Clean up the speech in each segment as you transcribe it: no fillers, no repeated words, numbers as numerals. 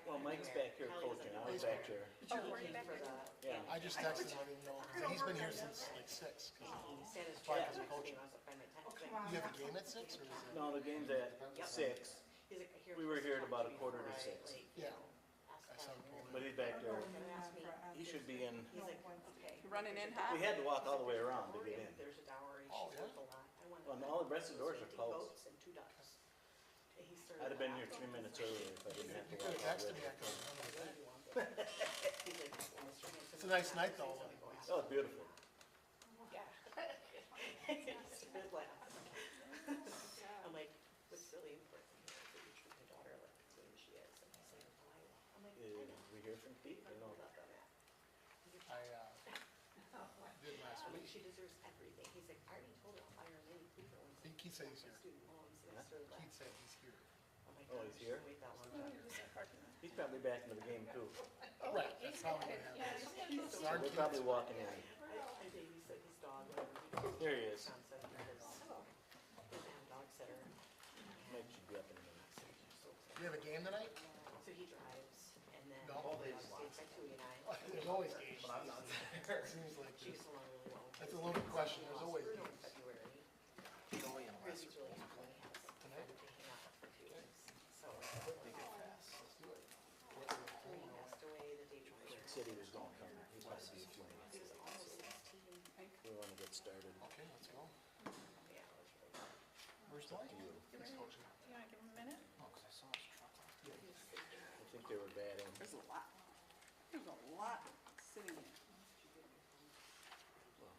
Well, Mike's back here coaching, I was back there. Oh, were you back there? Yeah. I just texted him, I didn't know, 'cause he's been here since like 6, because probably because of coaching. You have a game at 6, or is it? No, the game's at 6. We were here at about a quarter to 6. Yeah. I saw him pull But in. he's back there. He should be in. Running in We hot? had to walk all the way around to get in. Oh, yeah? Well, all the rest of the doors are closed. I'd have been here 3 minutes earlier if I didn't have You to could walk have all the texted me, way. I could have done that. It's a nice night though. Oh, it's beautiful. I'm like, what's really important is that you treat your daughter like the queen she is. And he's like, well, I will. I'm like, We hear from Pete, I know. I did last I'm like, week. she deserves everything. He's like, I already told her I'll buy her a mini Cooper when I think Keith said he's here. student loans Huh? next to her Keith left. said he's here. I'm like, Oh, he's here? Wait that long time. He's probably back into the game too. Right, that's probably what happened. It's our They're Keith. probably walking in. I babysit his dog whenever he There he is. Wisconsin because they have a dog sitter. Mike should be up in a minute. Do you have a game tonight? So he drives and then No. stays by Tui and I. There's always games. But I'm not there. Seems like She this. gets along really well. That's a loaded question, there's always Bruno in games. February. Joey and Really, Lester. really happy he has Tonight? to hang out for 2 weeks. So Make it fast. Let's do it. he passed away the day before. Said he was gonna come. He might be a few He minutes. was almost 16. We wanna get started. Okay, let's go. Yeah, it was really good. Where's Dwight? You. He's coaching. You wanna give him a minute? Oh, 'cause I saw his truck. I think they were batting. There's a lot. There's a lot sitting here. Well,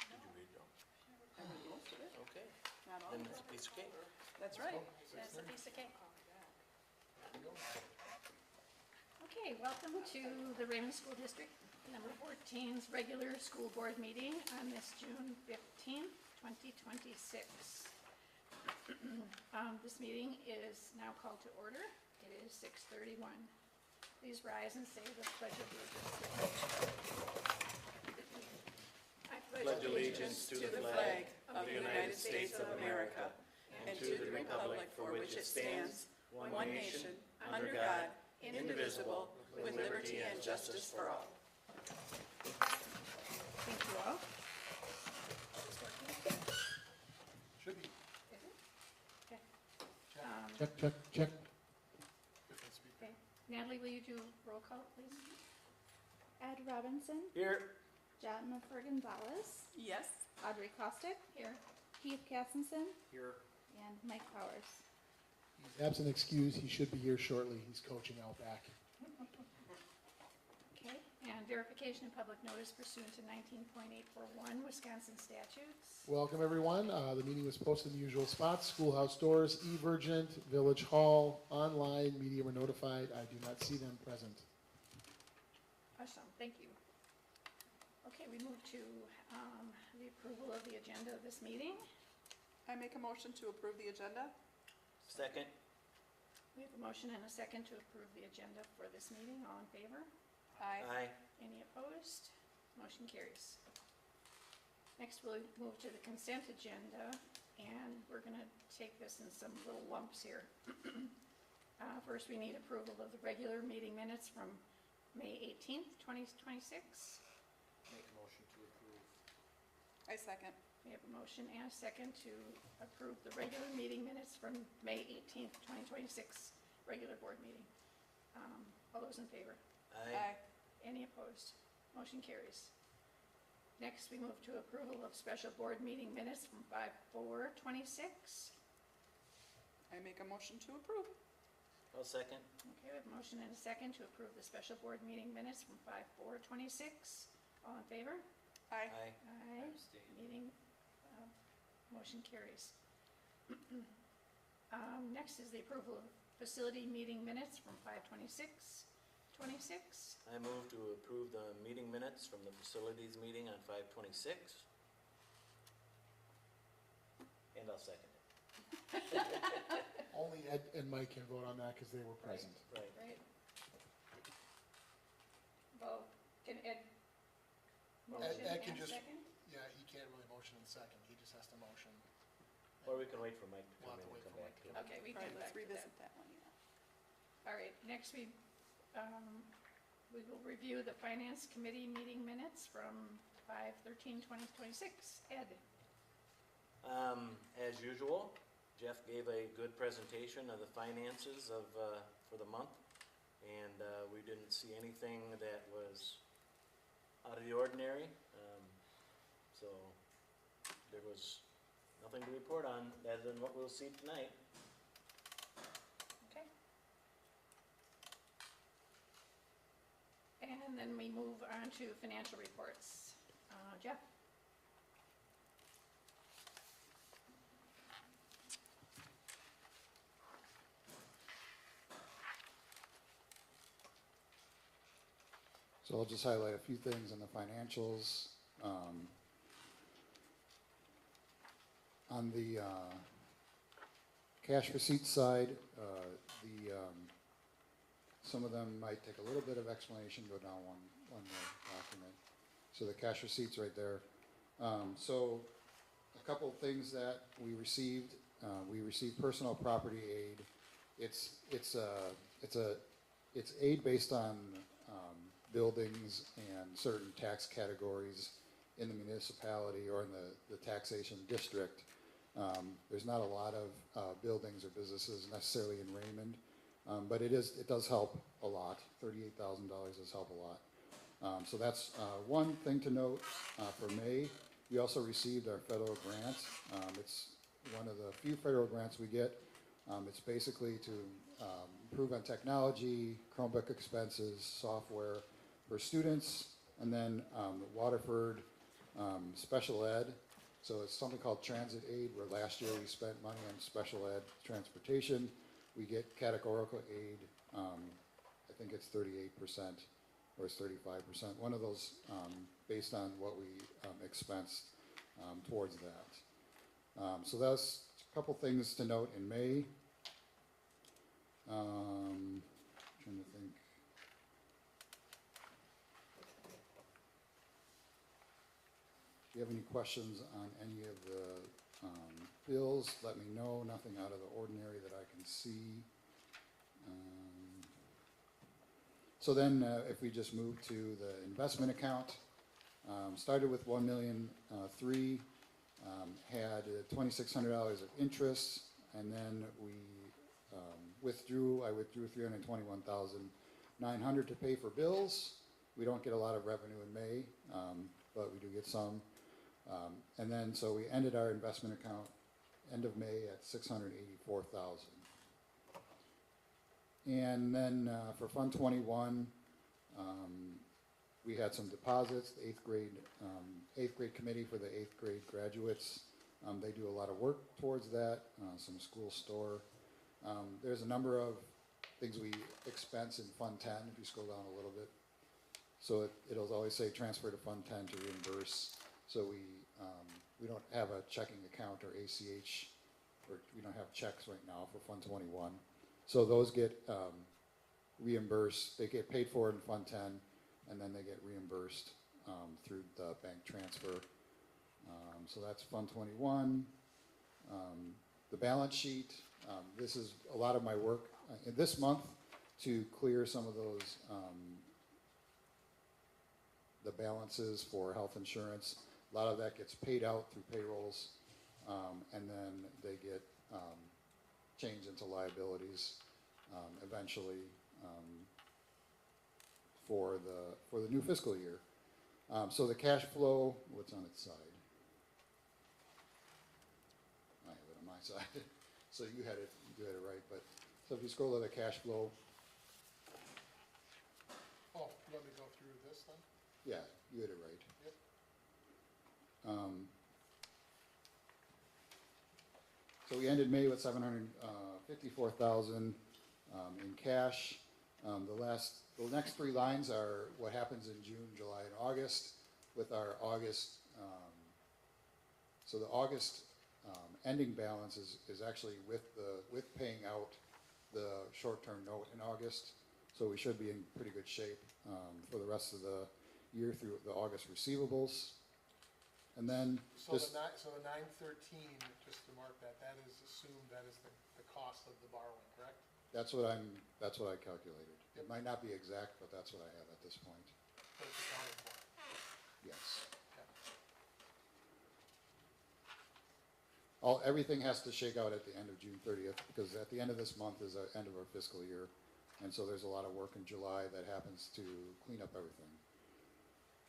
did you read them? I read most of it, Okay. not all Then of it's a it. piece of cake. That's right. That's a piece of cake. Here we go. Okay, welcome to the Raymond School District number 14's regular school board meeting on this June 15th, 2026. This meeting is now called to order. It is 6:31. Please rise and say the Pledge of Allegiance. I Pledge allegiance to the flag of the United States of America and to the republic for which it stands, one nation, under God, indivisible, with liberty and justice for all. Thank you all. Should be. Okay. Check, check, check. Different speaker. Okay. Natalie, will you do roll call, please? Ed Robinson, Here. Jennifer Gonzalez, Yes. Audrey Kostick. Here. Keith Cassenson, Here. and Mike Powers. He's absent excused. He should be here shortly. He's coaching out back. Okay, and verification of public notice pursuant to 19.841 Wisconsin statutes. Welcome, everyone. The meeting was posted in the usual spots: schoolhouse doors, eVergent, Village Hall, online. Media were notified. I do not see them present. Awesome, thank you. Okay, we move to the approval of the agenda of this meeting. I make a motion to approve the agenda. Second. We have a motion and a second to approve the agenda for this meeting. All in favor? Aye. Aye. Any opposed? Motion carries. Next, we'll move to the consent agenda, and we're going to take this in some little lumps here. First, we need approval of the regular meeting minutes from May 18th, 2026. Make a motion to approve. I second. We have a motion and a second to approve the regular meeting minutes from May 18th, 2026, regular board meeting. All those in favor? Aye. Any opposed? Motion carries. Next, we move to approval of special board meeting minutes from 5/4/26. I make a motion to approve. I'll second. Okay, we have a motion and a second to approve the special board meeting minutes from 5/4/26. All in favor? Aye. Aye. Aye. Meeting, motion carries. Next is the approval of facility meeting minutes from 5/26/26. I move to approve the meeting minutes from the facilities meeting on 5/26. And I'll second it. Only Ed and Mike can vote on that because they were present. Right. Right. Well, can Ed motion Ed can and just- second? Yeah, he can't really motion in second. He just has to motion. Or we can wait for Mike to We'll come have in to and wait come for back Mike to to it. Okay, we All can right, go let's back to that. revisit that one, yeah. All right, next we will review the Finance Committee meeting minutes from 5/13/2026. Ed? As usual, Jeff gave a good presentation of the finances for the month, and we didn't see anything that was out of the ordinary. So there was nothing to report on other than what we'll see tonight. Okay. And then we move on to financial reports. Jeff? So I'll just highlight a few things on the financials. On the cash receipt side, some of them might take a little bit of explanation, go down one more document. So the cash receipts right there. So a couple of things that we received personal property aid. It's aid based on buildings and certain tax categories in the municipality or in the taxation district. There's not a lot of buildings or businesses necessarily in Raymond, but it does help a lot. $38,000 does help a lot. So that's one thing to note for May. We also received our federal grant. It's one of the few federal grants we get. It's basically to improve on technology, Chromebook expenses, software for students, and then Waterford special ed. So it's something called transit aid, where last year we spent money on special ed transportation. We get categorical aid. I think it's 38% or it's 35%. One of those based on what we expensed towards that. So that's a couple things to note in May. Trying to think. If you have any questions on any of the bills, let me know. Nothing out of the ordinary that I can see. So then if we just move to the investment account, started with $1,000,003, had $2,600 of interest, and then I withdrew $321,900 to pay for bills. We don't get a lot of revenue in May, but we do get some. And then so we ended our investment account end of May at $684,000. And then for Fund 21, we had some deposits. The eighth grade committee for the 8th grade graduates, they do a lot of work towards that. Some school store. There's a number of things we expense in Fund 10. If you scroll down a little bit, so it'll always say transfer to Fund 10 to reimburse. So we don't have a checking account or ACH, or we don't have checks right now for Fund 21. So those get reimbursed. They get paid for in Fund 10, and then they get reimbursed through the bank transfer. So that's Fund 21. The balance sheet. This is a lot of my work in this month to clear some of those the balances for health insurance. A lot of that gets paid out through payrolls, and then they get changed into liabilities eventually for the new fiscal year. So the cash flow, what's on its side? I have it on my side. So you had it right. But so if you scroll to the cash flow. Oh, you want me to go through this then? Yeah, you had it right. Yep. So we ended May with $754,000 in cash. The next three lines are what happens in June, July, and August. With our August, so the August ending balance is actually with paying out the short-term note in August. So we should be in pretty good shape for the rest of the year through the August receivables. And then So the 913, just to mark that is assumed that is the cost of the borrowing, correct? That's what I calculated. It might not be exact, but that's what I have at this point. But it's accounted for. Yes. Okay. Everything has to shake out at the end of June 30th, because at the end of this month is the end of our fiscal year. And so there's a lot of work in July that happens to clean up everything.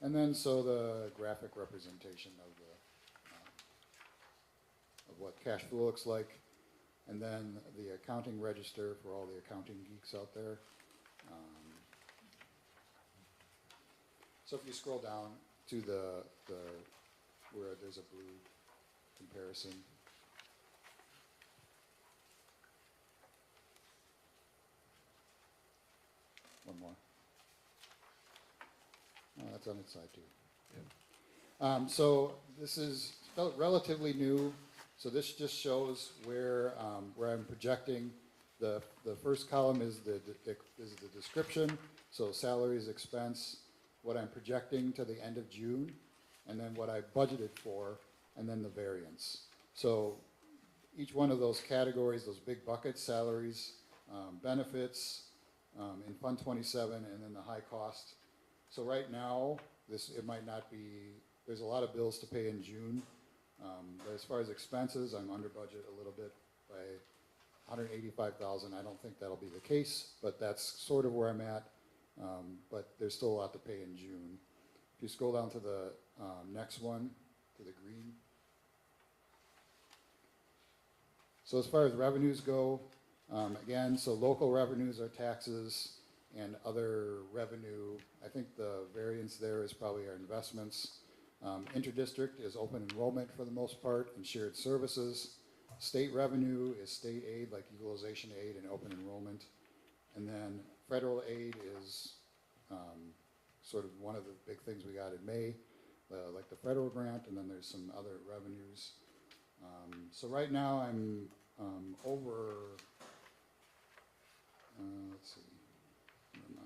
And then, so the graphic representation of what cash flow looks like. And then the accounting register for all the accounting geeks out there. So if you scroll down to where there's a blue comparison. One more. Oh, that's on its side too. So this is relatively new. So this just shows where I'm projecting. The first column is the description. So salaries, expense, what I'm projecting to the end of June, and then what I budgeted for, and then the variance. So each one of those categories, those big buckets, salaries, benefits, in Fund 27, and then the high cost. So right now, it might not be, there's a lot of bills to pay in June. But as far as expenses, I'm under budget a little bit by $185,000. I don't think that'll be the case, but that's sort of where I'm at. But there's still a lot to pay in June. If you scroll down to the next one, to the green. So as far as revenues go, again, so local revenues are taxes and other revenue. I think the variance there is probably our investments. Interdistrict is open enrollment for the most part and shared services. State revenue is state aid like equalization aid and open enrollment. And then federal aid is sort of one of the big things we got in May, like the federal grant, and then there's some other revenues. So right now I'm over, let's see, where am I?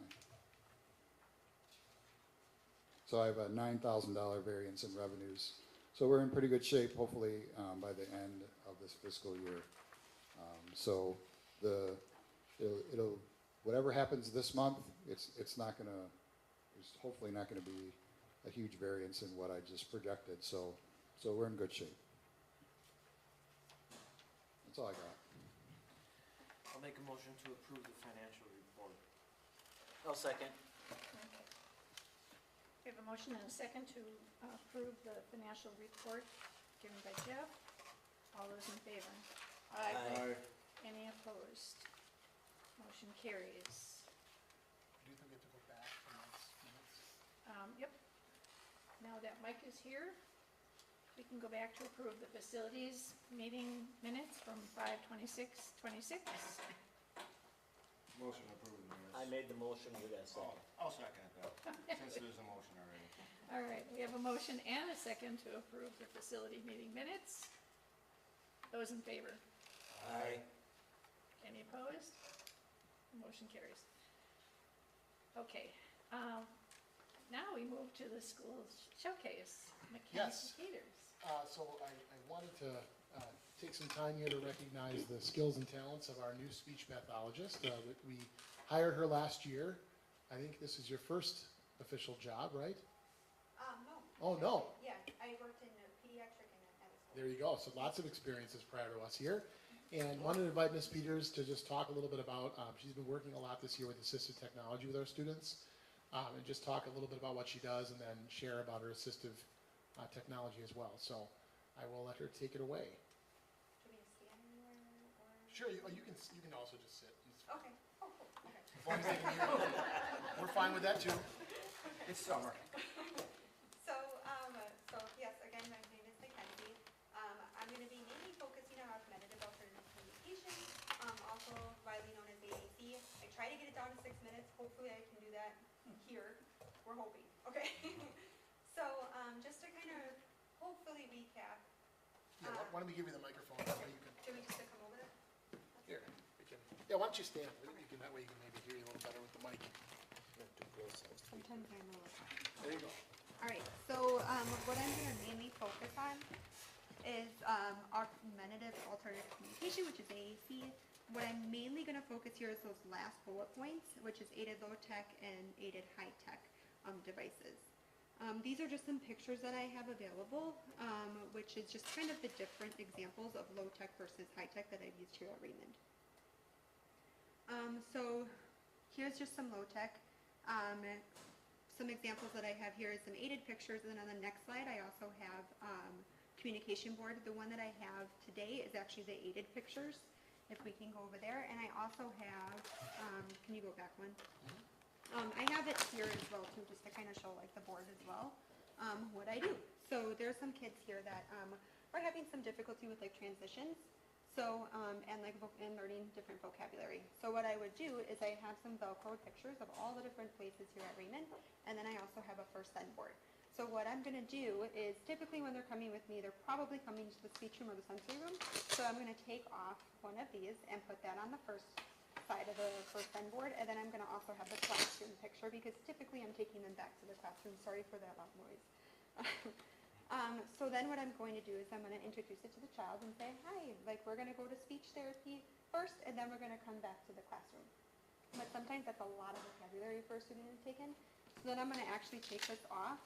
So I have a $9,000 variance in revenues. So we're in pretty good shape, hopefully, by the end of this fiscal year. So whatever happens this month, it's not gonna, there's hopefully not gonna be a huge variance in what I just projected. So we're in good shape. That's all I got. I'll make a motion to approve the financial report. I'll second. Okay. We have a motion and a second to approve the financial report given by Jeff. All those in favor? Aye. Any opposed? Motion carries. Do you think we have to go back from those minutes? Yep. Now that Mike is here, we can go back to approve the facilities meeting minutes from 5/26/26. Motion approved the minutes. I made the motion, we got a second. I'll second that, since there's a motion already. All right, we have a motion and a second to approve the facility meeting minutes. Those in favor? Aye. Any opposed? Motion carries. Okay, now we move to the school showcase, Yes. Mackenzie Peters. So I wanted to take some time here to recognize the skills and talents of our new speech pathologist. We hired her last year. I think this is your first official job, right? No. Oh, no. Yeah, I worked in pediatric and at a school. There you go. So lots of experiences prior to us here. And wanted to invite Ms. Peters to just talk a little bit about, she's been working a lot this year with assistive technology with our students. And just talk a little bit about what she does and then share about her assistive technology as well. So I will let her take it away. Do we stand anywhere or? Sure, you can also just sit. Okay. Oh, cool. Okay. As long as they can hear you. We're fine with that too. It's summer. So yes, again, my name is Mackenzie. I'm going to be mainly focusing on augmentative alternative communication, also widely known as AAC. I try to get it down to 6 minutes. Hopefully I can do that here. We're hoping. Okay. So just to kind of hopefully recap. Yeah, why don't we give you the microphone? That way you can, Do we just come over there? here, we can, yeah, why don't you stand? That way you can maybe hear you a little better with the mic. Not too close. Sometimes I know. There you go. All right, so what I'm going to mainly focus on is augmentative alternative communication, which is AAC. what I'm mainly going to focus here is those last bullet points, which is aided low tech and aided high tech devices. These are just some pictures that I have available, which is just kind of the different examples of low tech versus high tech that I've used here at Raymond. So here's just some low tech. Some examples that I have here is some aided pictures, and then on the next slide I also have communication board. The one that I have today is actually the aided pictures. If we can go over there, and I also have, can you go back one? I have it here as well too, just to kind of show like the board as well, what I do. So there's some kids here that are having some difficulty with like transitions, so and like and learning different vocabulary. So what I would do is I have some Velcro pictures of all the different places here at Raymond, and then I also have a first send board. So what I'm going to do is, typically when they're coming with me, they're probably coming to the speech room or the sensory room. So I'm going to take off one of these and put that on the first side of the first send board, and then I'm going to also have the classroom picture, because typically I'm taking them back to the classroom. Sorry for that loud noise. So then what I'm going to do is I'm going to introduce it to the child and say, hi, like we're going to go to speech therapy first, and then we're going to come back to the classroom. But sometimes that's a lot of vocabulary for a student to take in. So then I'm going to actually take this off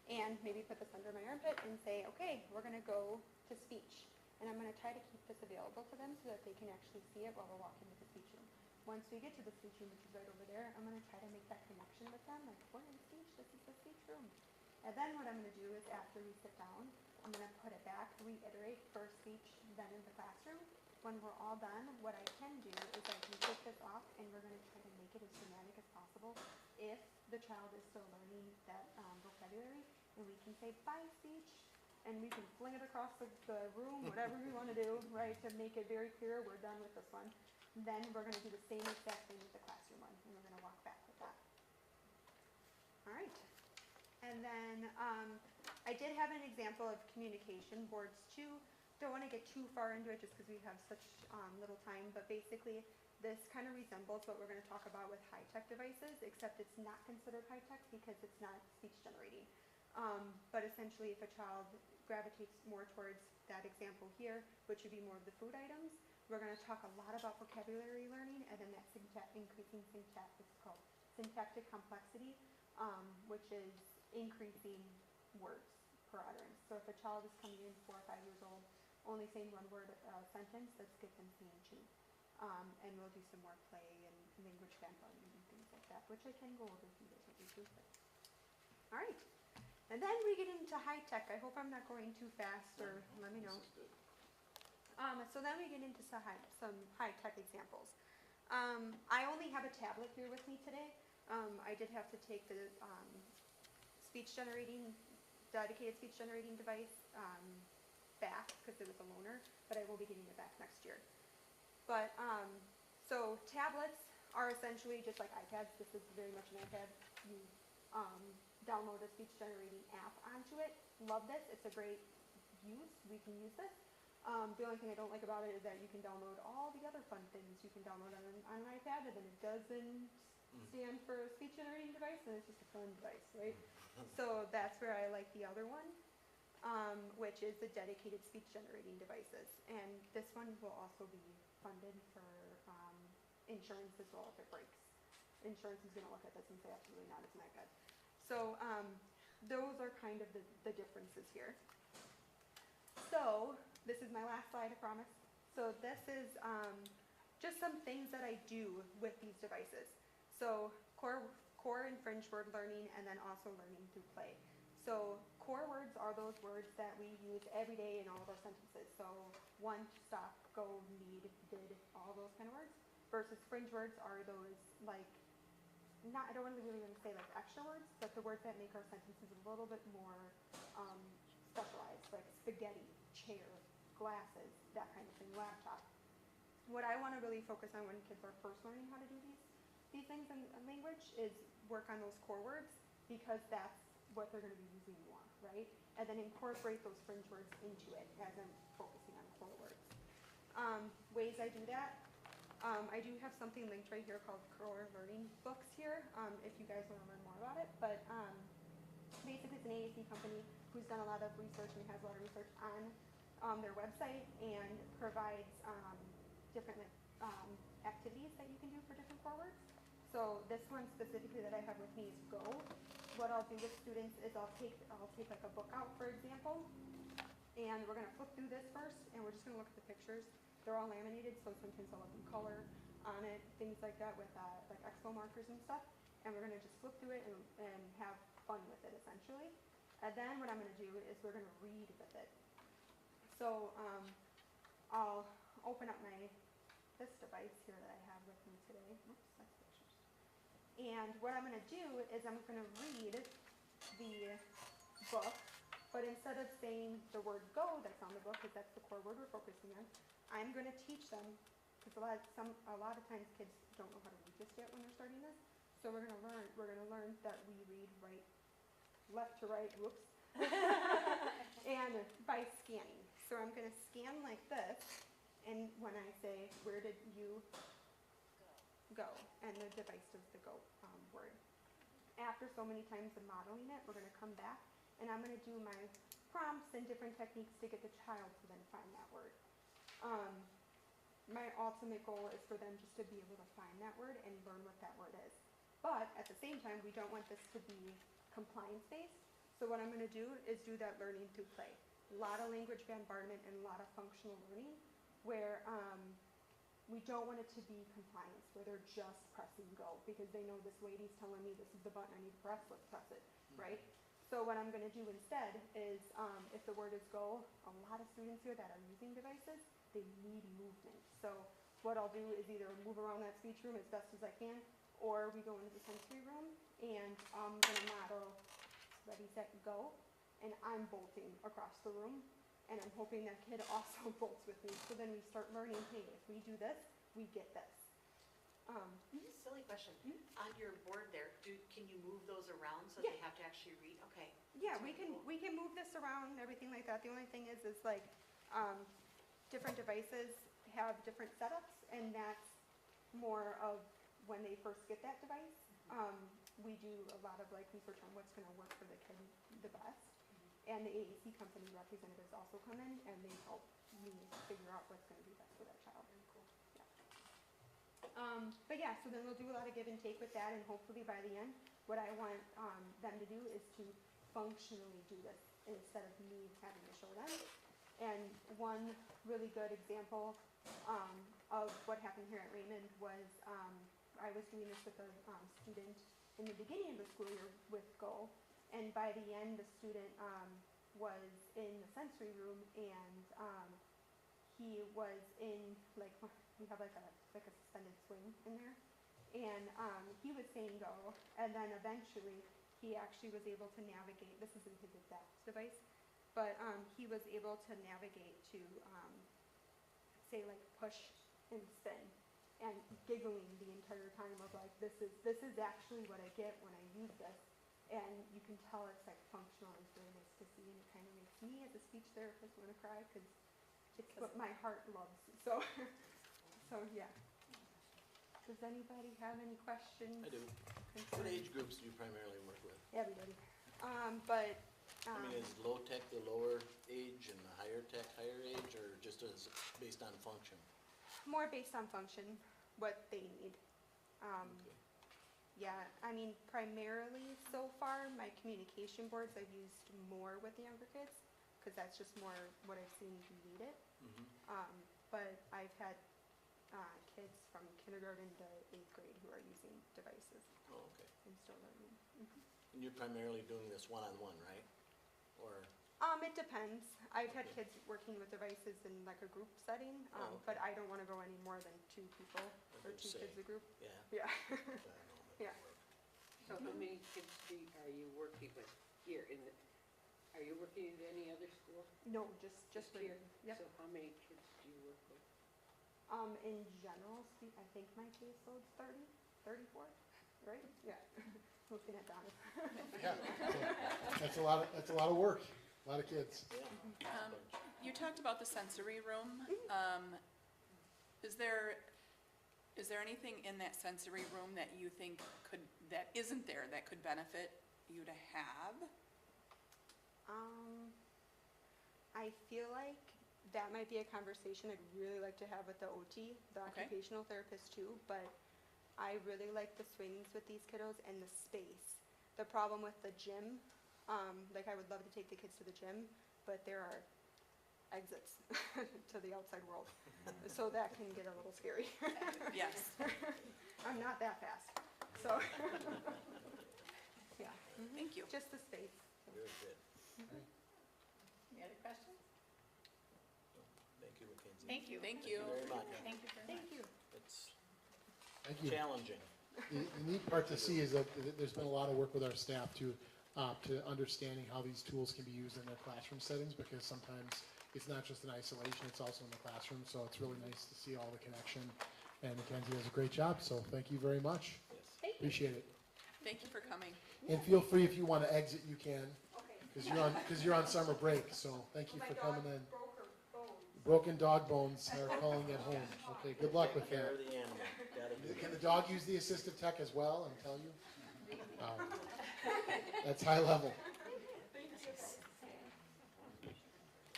and maybe put this under my armpit and say, okay, we're going to go to speech. And I'm going to try to keep this available to them so that they can actually see it while we're walking to the speech room. Once we get to the speech room, which is right over there, I'm going to try to make that connection with them, like, we're in speech, this is the speech room. And then what I'm going to do is, after we sit down, I'm going to put it back, reiterate first speech, then in the classroom. When we're all done, what I can do is I can take this off, and we're going to try to make it as dramatic as possible if the child is still learning that vocabulary. And we can say, bye, speech, and we can fling it across the room, whatever we want to do, right, to make it very clear we're done with this one. Then we're going to do the same exact thing with the classroom one, and we're going to walk back with that. All right. And then I did have an example of communication boards too. Don't want to get too far into it just because we have such little time, but basically this kind of resembles what we're going to talk about with high-tech devices, except it's not considered high-tech because it's not speech generating. But essentially, if a child gravitates more towards that example here, which would be more of the food items, we're going to talk a lot about vocabulary learning, and then that increasing syntactic complexity, which is increasing words per utterance. So if a child is coming in 4 or 5 years old, only saying one word sentence, let's get them saying two. And we'll do some more play and language sampling and things like that, which I can go over if you guys want me to. All right. And then we get into high tech. I hope I'm not going too fast, or let me know. So then we get into some high tech examples. I only have a tablet here with me today. I did have to take the dedicated speech generating device back because it was a loaner, but I will be getting it back next year. But so tablets are essentially just like iPads. This is very much an iPad. You download a speech generating app onto it. Love this. It's a great use. We can use this. The only thing I don't like about it is that you can download all the other fun things you can download on an iPad, and then it doesn't stand for a speech generating device, and it's just a phone device, right? So that's where I like the other one, which is the dedicated speech generating devices. And this one will also be funded for insurance as well if it breaks. Insurance is going to look at this and say, absolutely not, it's not good. So those are kind of the differences here. So this is my last slide, I promise. So this is just some things that I do with these devices. So core and fringe word learning, and then also learning through play. So core words are those words that we use every day in all of our sentences. So want, stop, go, need, did, all those kind of words. Versus fringe words are those like, I don't really want to say like extra words, but the words that make our sentences a little bit more specialized, like spaghetti, chair, glasses, that kind of thing, laptop. What I want to really focus on when kids are first learning how to do these things in language is work on those core words, because that's what they're going to be using more, right? And then incorporate those fringe words into it as I'm focusing on core words. Ways I do that. I do have something linked right here called Core Learning Books here, if you guys want to learn more about it. But basically it's an AAC company who's done a lot of research and has a lot of research on their website, and provides different activities that you can do for different core words. So this one specifically that I have with me is go. What I'll do with students is I'll take like a book out, for example, and we're gonna flip through this first, and we're just gonna look at the pictures. They're all laminated, so sometimes I'll have them color on it, things like that with like expo markers and stuff. And we're gonna just flip through it and have fun with it essentially. And then what I'm gonna do is we're gonna read with it. So I'll open up this device here that I have with me today. Oops, that's pictures. And what I'm gonna do is I'm gonna read the book, but instead of saying the word go that's on the book, because that's the core word we're focusing on, I'm gonna teach them, because a lot of times kids don't know how to read just yet when they're starting this. So we're gonna learn that we read left to right, whoops, and by scanning. So I'm gonna scan like this, and when I say, where did you go? And the device does the go word. After so many times of modeling it, we're gonna come back, and I'm gonna do my prompts and different techniques to get the child to then find that word. My ultimate goal is for them just to be able to find that word and learn what that word is. But at the same time, we don't want this to be compliance-based. So what I'm gonna do is do that learning through play. A lot of language bombardment and a lot of functional learning where we don't want it to be compliance, where they're just pressing go because they know this lady's telling me this is the button I need to press, let's press it, right? So what I'm gonna do instead is, if the word is go, a lot of students here that are using devices, they need movement. So what I'll do is either move around that speech room as best as I can, or we go into the sensory room and I'm gonna model ready, set, go, and I'm bolting across the room, and I'm hoping that kid also bolts with me. So then we start learning, hey, if we do this, we get this. Silly question. On your board there, can you move those around so Yeah. they have to actually read? Okay. Yeah, That's we really can cool. move this around, everything like that. The only thing is like, different devices have different setups, and that's more of when they first get that device. We do a lot of like research on what's gonna work for the kid the best. And the AAC company representatives also come in and they help me figure out what's gonna be best for that child. Very cool. But yeah, so then we'll do a lot of give and take with that, and hopefully by the end, what I want them to do is to functionally do this instead of me having to show them. And one really good example of what happened here at Raymond was I was doing this with a student in the beginning of the school year with Go, and by the end, the student was in the sensory room, and he was in like, we have like a suspended swing in there, and he was saying go, and then eventually he actually was able to navigate. This isn't his exact device, but he was able to navigate to say like push and spin, and giggling the entire time of like, this is actually what I get when I use this. And you can tell it's like functional and it's really nice to see, and it kind of makes me as a speech therapist want to cry because it's what my heart loves. So, yeah. Does anybody have any questions? I do. concerns? What age groups do you primarily work with? Everybody. I mean, is low tech the lower age and the higher tech higher age, or just as based on function? More based on function, what they need. Okay. Yeah, I mean, primarily so far, my communication boards I've used more with the younger kids, because that's just more what I've seen need it. But I've had kids from kindergarten to 8th grade who are using devices Oh, okay. and still learning. And you're primarily doing this one-on-one, right? Or, It depends. I've had Okay. kids working with devices in like a group setting, Oh, okay. but I don't want to go any more than 2 people I or would 2 say. kids a group. yeah. Yeah. I don't know, that Yeah. would work. So how many kids are you working with here are you working at any other school? No, just here? Yep. So how many kids do you work with? In general, I think my caseload's 30, 34, right? Yeah. Looking at Donna. Yeah, that's a lot of work, a lot of kids. Yeah. You talked about the sensory room. Is there anything in that sensory room that you think that isn't there that could benefit you to have? I feel like that might be a conversation I'd really like to have with the OT, the Okay. occupational therapist too, but I really like the swings with these kiddos and the space. The problem with the gym, like I would love to take the kids to the gym, but there are exits to the outside world. So that can get a little scary. Yes. I'm not that fast, so. Yeah, Thank you. just the space. Very good. Any other questions? Thank you, Mackenzie. Thank you. Thank you. Very much. Thank you very much. Thank you. It's Thank you. challenging. The neat part to see is that there's been a lot of work with our staff to understanding how these tools can be used in their classroom settings, because sometimes it's not just in isolation, it's also in the classroom, so it's really nice to see all the connection. And Mackenzie does a great job, so thank you very much. Yes. Appreciate it. Thank you for coming. And feel free, if you want to exit, you can, Okay. because you're on summer break, so thank you My for dog coming in. broke her bone. Broken dog bones are calling at home. Okay, good luck with Take care that. of the animal. Gotta do Can that. the dog use the assistive tech as well and tell you? That's high level.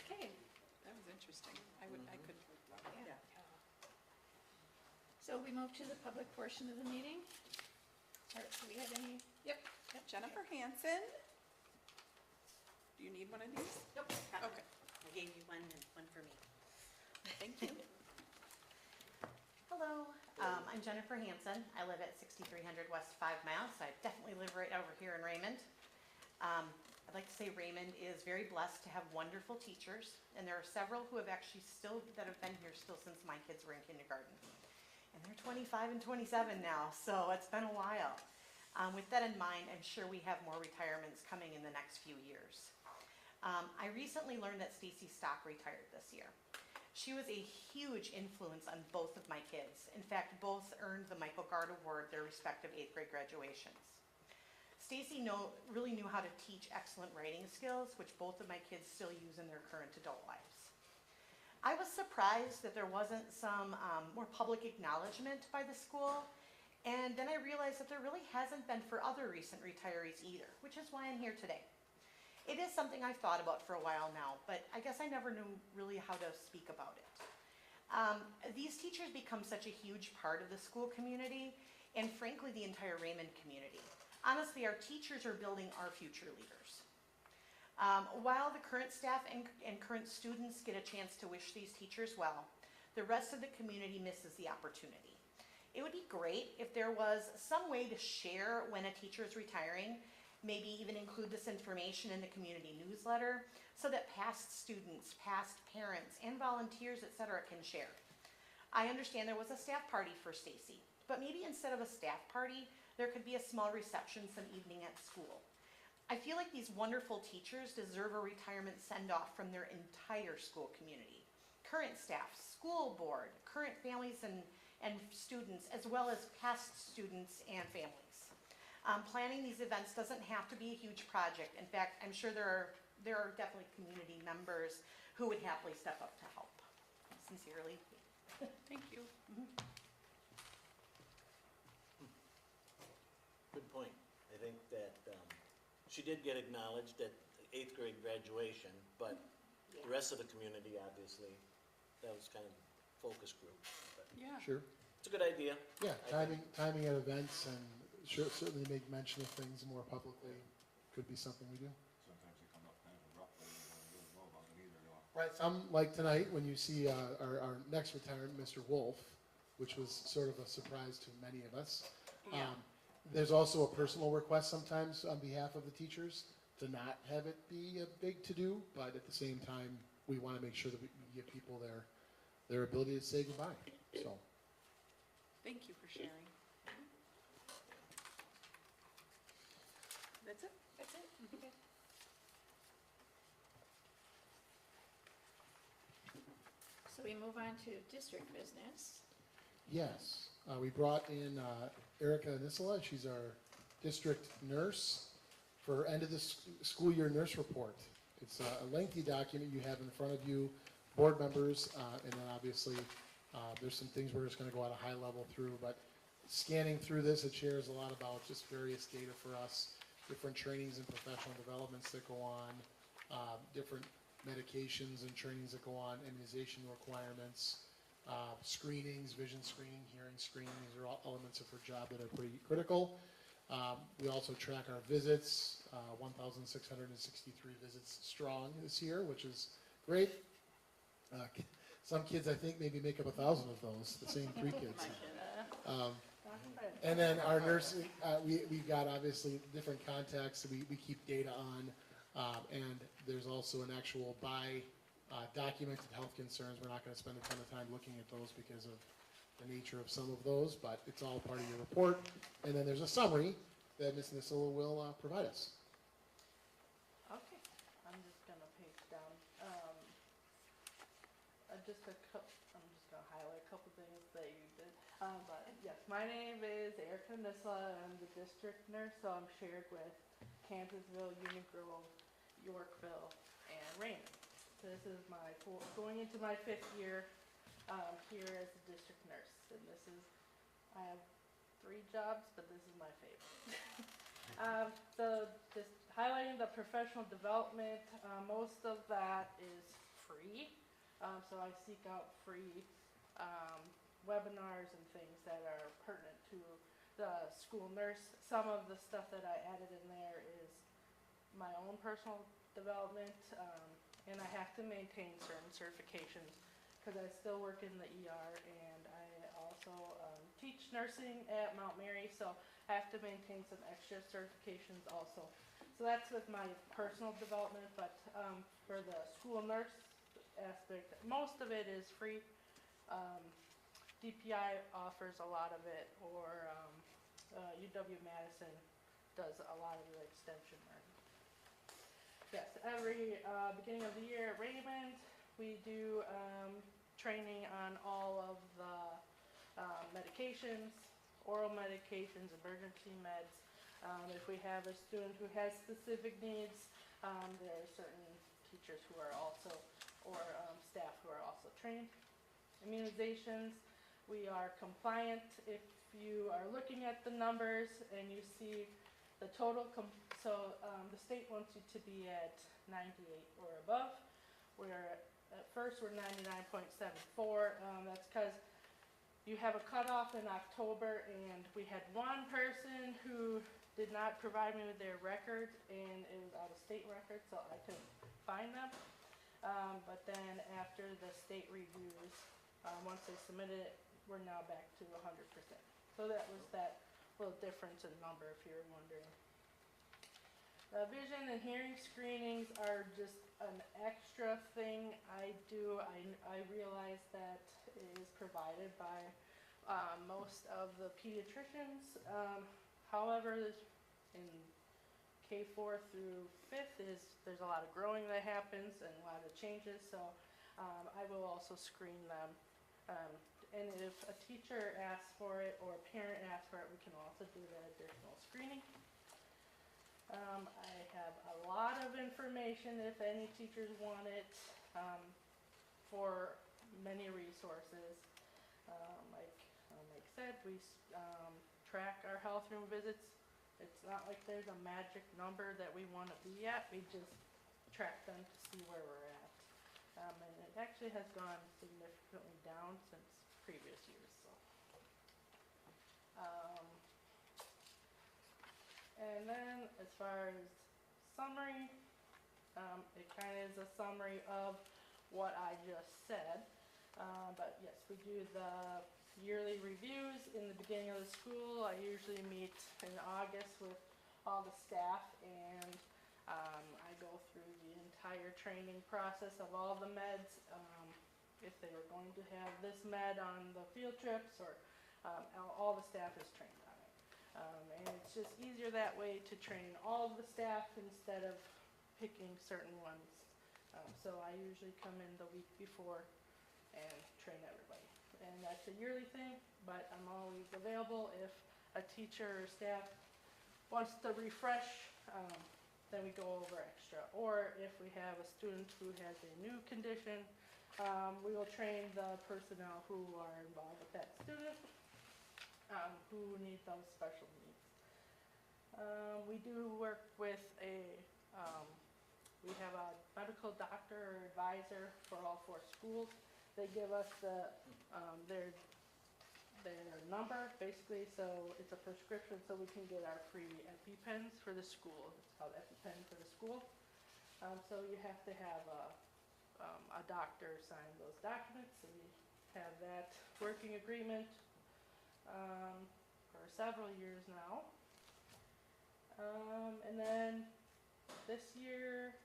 Okay, That was interesting. I could, yeah. So we move to the public portion of the meeting. Do we have any? Yep, Jennifer Hansen. Do you need one of these? Nope. Okay, I gave you one and one for me. thank you. Hello, I'm Jennifer Hansen. I live at 6300 West 5 Miles. I definitely live right over here in Raymond. I'd like to say Raymond is very blessed to have wonderful teachers, and there are several who have actually that have been here still since my kids were in kindergarten. And they're 25 and 27 now, so it's been a while. With that in mind, I'm sure we have more retirements coming in the next few years. I recently learned that Stacy Stock retired this year. She was a huge influence on both of my kids. In fact, both earned the Michael Gard Award their respective 8th grade graduations. Stacy really knew how to teach excellent writing skills, which both of my kids still use in their current adult lives. I was surprised that there wasn't some more public acknowledgement by the school, and then I realized that there really hasn't been for other recent retirees either, which is why I'm here today. It is something I've thought about for a while now, but I guess I never knew really how to speak about it. These teachers become such a huge part of the school community, and frankly the entire Raymond community. Honestly, our teachers are building our future leaders. While the current staff and current students get a chance to wish these teachers well, the rest of the community misses the opportunity. It would be great if there was some way to share when a teacher is retiring, maybe even include this information in the community newsletter so that past students, past parents, and volunteers, etc. can share. I understand there was a staff party for Stacy, but maybe instead of a staff party, there could be a small reception some evening at school. I feel like these wonderful teachers deserve a retirement send-off from their entire school community. Current staff, school board, current families and students, as well as past students and families. Planning these events doesn't have to be a huge project. In fact, I'm sure there are definitely community members who would happily step up to help. Sincerely. Thank you. Good point. I think that she did get acknowledged at the 8th grade graduation, but the rest of the community, obviously, that was kind of focus group. But Yeah. Sure. it's a good idea. Yeah, timing at events and certainly make mention of things more publicly could be something we do. Sometimes they come up kind of abruptly, and you don't know about it either, you know. Right, like tonight, when you see our next retirement, Mr. Wolf, which was sort of a surprise to many of us. Yeah. There's also a personal request sometimes on behalf of the teachers to not have it be a big to-do, but at the same time, we want to make sure that we give people their ability to say goodbye, so. Thank you for sharing. That's it? That's it? Okay. So we move on to district business. Yes, we brought in Erica Nisela. She's our district nurse for end of the school year nurse report. It's a lengthy document you have in front of you, board members, and then obviously there's some things we're just going to go at a high level through. But scanning through this, it shares a lot about just various data for us, different trainings and professional developments that go on, different medications and trainings that go on, immunization requirements, screenings, vision screening, hearing screening. These are all elements of her job that are pretty critical. We also track our visits, 1,663 visits strong this year, which is great. Some kids, I think, maybe make up 1,000 of those, the same 3 kids. And then our nursing, we've got obviously different contacts that we keep data on, and there's also an actual by documented health concerns. We're not going to spend a ton of time looking at those because of the nature of some of those, but it's all part of your report. And then there's a summary that Ms. Nisila will provide us. Okay, I'm just gonna page down, I'm just gonna highlight a couple things that you did. But yes, my name is Erica Nisla, I'm the district nurse, so I'm shared with Kansasville, Union Grove, Yorkville, and Raymond. So this is going into my 5th year here as a district nurse, and I have 3 jobs, but this is my favorite. So just highlighting the professional development, most of that is free. So I seek out free webinars and things that are pertinent to the school nurse. Some of the stuff that I added in there is my own personal development, and I have to maintain certain certifications because I still work in the ER, and I also teach nursing at Mount Mary, so I have to maintain some extra certifications also. So that's with my personal development, but for the school nurse aspect, most of it is free. DPI offers a lot of it, or UW-Madison does a lot of the extension learning. Yes, every beginning of the year at Raymond, we do training on all of the medications, oral medications, emergency meds. If we have a student who has specific needs, there are certain teachers who are also, or staff who are also trained. Immunizations, we are compliant. If you are looking at the numbers and you see the total, the state wants you to be at 98 or above. At first we're 99.74. That's because you have a cutoff in October, and we had one person who did not provide me with their record, and it was out of state record, so I couldn't find them. But then after the state reviews, once they submitted it, we're now back to 100%. So that was that little difference in number, if you're wondering. The vision and hearing screenings are just an extra thing I do. I realize that it is provided by most of the pediatricians. However, in K4 through 5th there's a lot of growing that happens and a lot of changes, so I will also screen them. And if a teacher asks for it or a parent asks for it, we can also do that additional screening. I have a lot of information if any teachers want it, for many resources. Like Mike said, we track our health room visits. It's not like there's a magic number that we want to be at. We just track them to see where we're at. And it actually has gone significantly down since previous years. So. And then as far as summary, it kind of is a summary of what I just said. But yes, we do the yearly reviews in the beginning of the school. I usually meet in August with all the staff, and I go through the entire training process of all the meds. If they were going to have this med on the field trips, or all the staff is trained on it. And it's just easier that way to train all of the staff instead of picking certain ones. So I usually come in the week before and train everybody. And that's a yearly thing, but I'm always available if a teacher or staff wants to refresh, then we go over extra. Or if we have a student who has a new condition, we will train the personnel who are involved with that student, who need those special needs. We do work with a We have a medical doctor or advisor for all 4 schools. They give us their number, basically, so it's a prescription, so we can get our free EpiPens for the school. It's called EpiPen for the school. So you have to have a doctor sign those documents, so we have that working agreement for several years now. And then this year,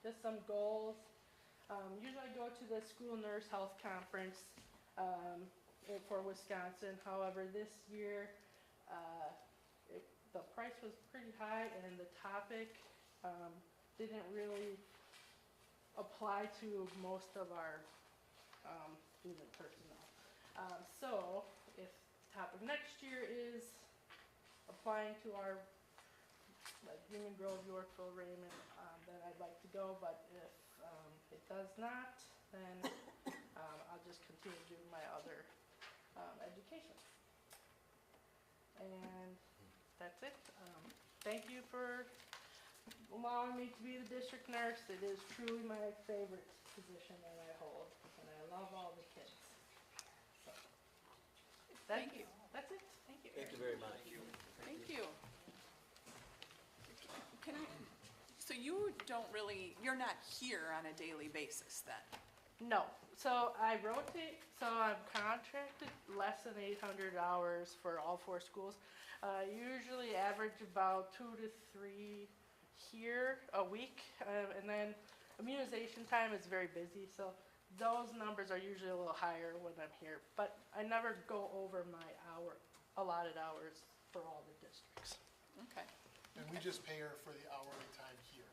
just some goals. Usually I go to the school nurse health conference for Wisconsin. However, this year the price was pretty high and the topic didn't really apply to most of our student personnel. So if topic next year is applying to our like Union Grove, Yorkville, Raymond, then I'd like to go, but if it does not, then I'll just continue doing my other education. And that's it. Thank you for allowing me to be the district nurse. It is truly my favorite position that I hold, and I love all the kids. So, Thank you. That's it. Thank you. Thank you very much. Thank you. Can I, so you don't really, you're not here on a daily basis then? No. So I rotate, so I'm contracted less than 800 hours for all 4 schools. Usually average about 2 to 3 here a week. And then immunization time is very busy, so those numbers are usually a little higher when I'm here. But I never go over my allotted hours for all the districts. Okay. And we just pay her for the hourly time here.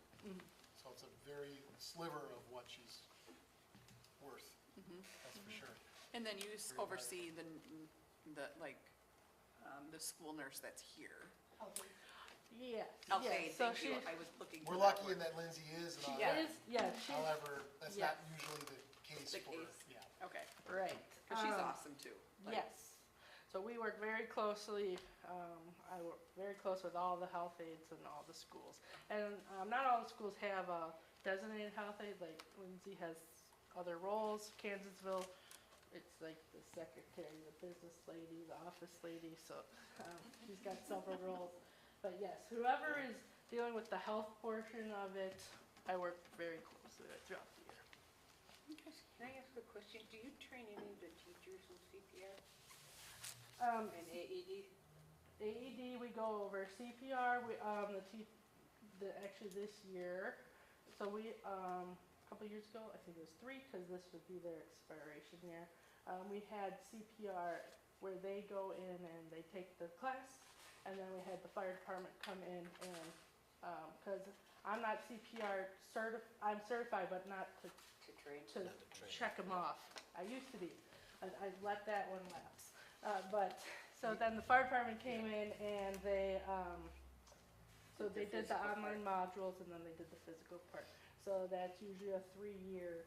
So it's a very sliver of what she's worth, that's for sure. And then you oversee the school nurse that's here. Yes. Okay, yes. So thank you. she's- I was looking for We're that lucky word. in that Lindsay is She an is, auditor. yeah, However, that's yes. not usually the case The for, case. yeah. Okay, right. because she's awesome too. Like, Yes. So we work very closely, I work very close with all the health aides in all the schools. And not all the schools have a designated health aide, like Lindsay has other roles. Kansasville, it's like the secretary, the business lady, the office lady, so she's got several roles. But yes, whoever is dealing with the health portion of it, I work very closely with throughout the year. Can I ask a question? Do you train any of the teachers in CPR Um, and AED? AED, we go over CPR. Actually this year, so we a couple years ago, I think it was 3, because this would be their expiration year. We had CPR where they go in and they take the class, and then we had the fire department come in and because I'm not CPR I'm certified, but not to train? to check them off. I used to be. I let that one lapse. But so then the fire department came in and they did the online modules and then they did the physical part. So that's usually a 3-year.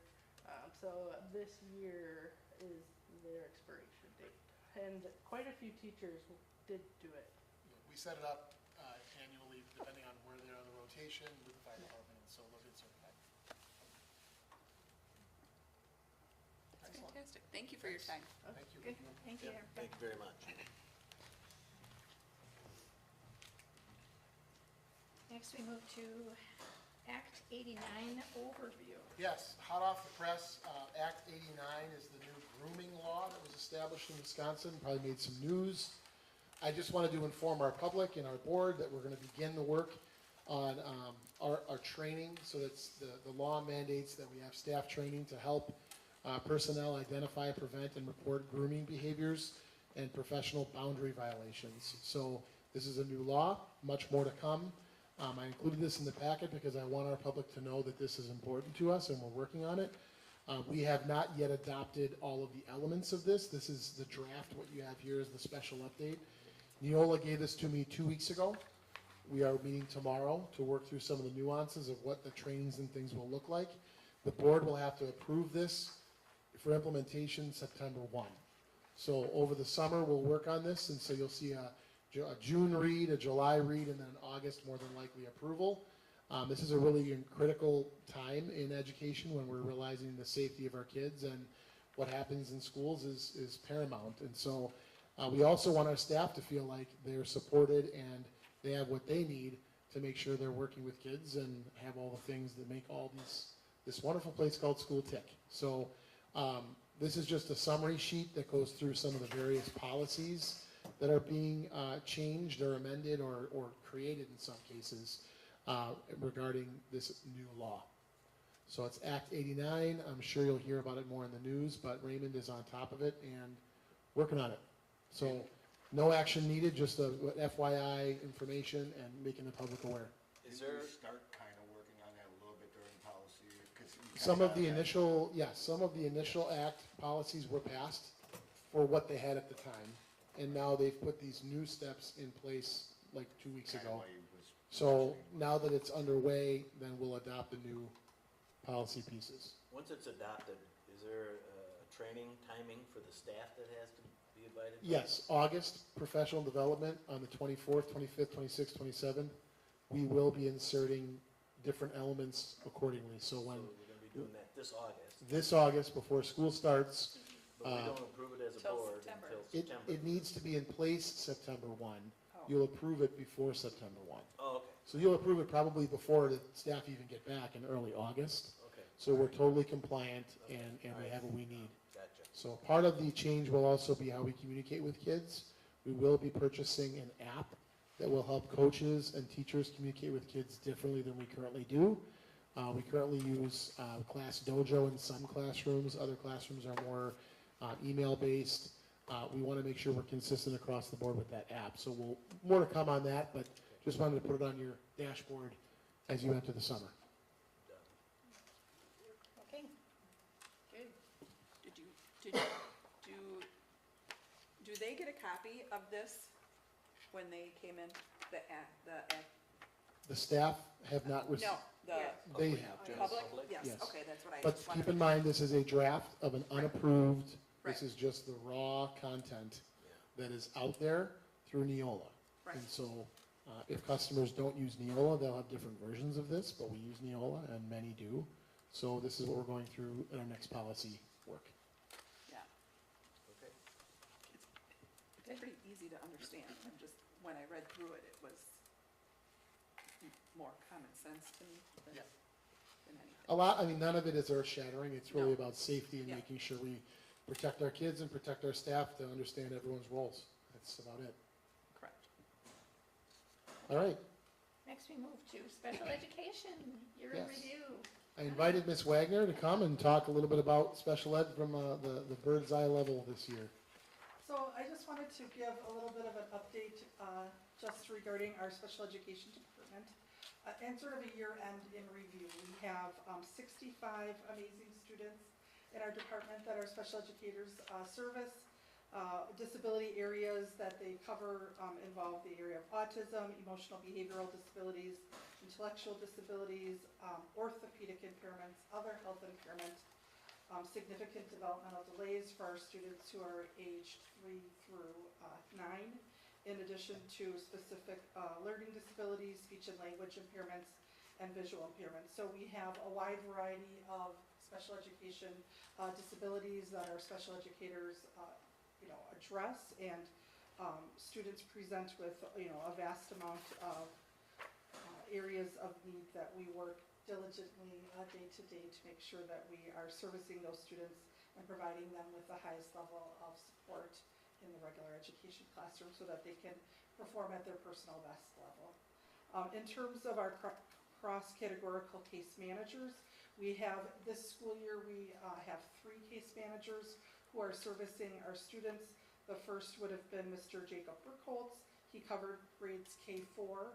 So this year is their expiration date, and quite a few teachers did do it. We set it up annually, depending on where they're on the rotation with the fire department, and so they'll get certified. Excellent. Fantastic. Thank you for your time. Thank you. Good, thank you. Yep, thank you very much. Next, we move to Act 89 overview. Yes, hot off the press, Act 89 is the new grooming law that was established in Wisconsin, probably made some news. I just wanted to inform our public and our board that we're going to begin the work on our training. So that's the law mandates that we have staff training to help personnel identify, prevent, and report grooming behaviors and professional boundary violations. So this is a new law, much more to come. I included this in the packet because I want our public to know that this is important to us and we're working on it. We have not yet adopted all of the elements of this. This is the draft. What you have here is the special update. Neola gave this to me 2 weeks ago. We are meeting tomorrow to work through some of the nuances of what the trainings and things will look like. The board will have to approve this for implementation September 1. So over the summer, we'll work on this, and so you'll see a June read, a July read, and then an August, more than likely, approval. This is a really critical time in education when we're realizing the safety of our kids, and what happens in schools is paramount. And so we also want our staff to feel like they're supported and they have what they need to make sure they're working with kids and have all the things that make this wonderful place called school tick. So this is just a summary sheet that goes through some of the various policies that are being changed or amended or created in some cases regarding this new law. So it's Act 89. I'm sure you'll hear about it more in the news, but Raymond is on top of it and working on it. So no action needed, just a FYI information and making the public aware. Is there? Start kind of working on that a little bit during policy, 'cause you Some kinda of the have that- initial, yes, some of the initial act policies were passed for what they had at the time. And now they've put these new steps in place like 2 weeks kinda ago. why you was So mentioning. now that it's underway, then we'll adopt the new policy pieces. Once it's adopted, is there a training timing for the staff that has to be abided by? Yes, August, professional development on the 24th, 25th, 26th, 27th. We will be inserting different elements accordingly. So So when we're gonna be doing that this August, this August, before school starts, but we don't approve it as a Till board September. until it September. needs to be in place September 1. Oh. You'll approve it before September 1. Oh, okay, So you'll approve it probably before the staff even get back in early August. okay, So we're totally compliant and we have what we need. gotcha. So part of the change will also be how we communicate with kids. We will be purchasing an app that will help coaches and teachers communicate with kids differently than we currently do. We currently use Class Dojo in some classrooms. Other classrooms are more email-based. We want to make sure we're consistent across the board with that app. So more to come on that, but just wanted to put it on your dashboard as you enter the summer. Okay, good. Do they get a copy of this when they came in, The staff have not received. no, the They public? Yes. Yes, okay, that's what I But just wanted keep in to. mind, this is a draft of an unapproved, Right. this is just the raw content that is out there through Neola. Right. And so, if customers don't use Neola, they'll have different versions of this, but we use Neola, and many do. So this is what we're going through in our next policy work. Yeah, Okay. it's pretty easy to understand. I'm just, when I read through it, it was more common sense to me than anything. None of it is earth shattering, it's really No. about safety and Yeah. making sure we protect our kids and protect our staff to understand everyone's roles. That's about it. Correct. All right. Next we move to special education, year in Yes. review. I invited Ms. Wagner to come and talk a little bit about special ed from the bird's eye level this year. So I just wanted to give a little bit of an update just regarding our special education department. And sort of a year-end in review. We have 65 amazing students in our department that our special educators service. Disability areas that they cover involve the area of autism, emotional behavioral disabilities, intellectual disabilities, orthopedic impairments, other health impairments, significant developmental delays for our students who are aged 3 through 9, in addition to specific learning disabilities, speech and language impairments, and visual impairments. So we have a wide variety of special education disabilities that our special educators address, and students present with a vast amount of areas of need that we work diligently day to day to make sure that we are servicing those students and providing them with the highest level of support in the regular education classroom so that they can perform at their personal best level. In terms of our cross-categorical case managers, we have, this school year, we have 3 case managers who are servicing our students. The first would have been Mr. Jacob Burkholtz. He covered grades K4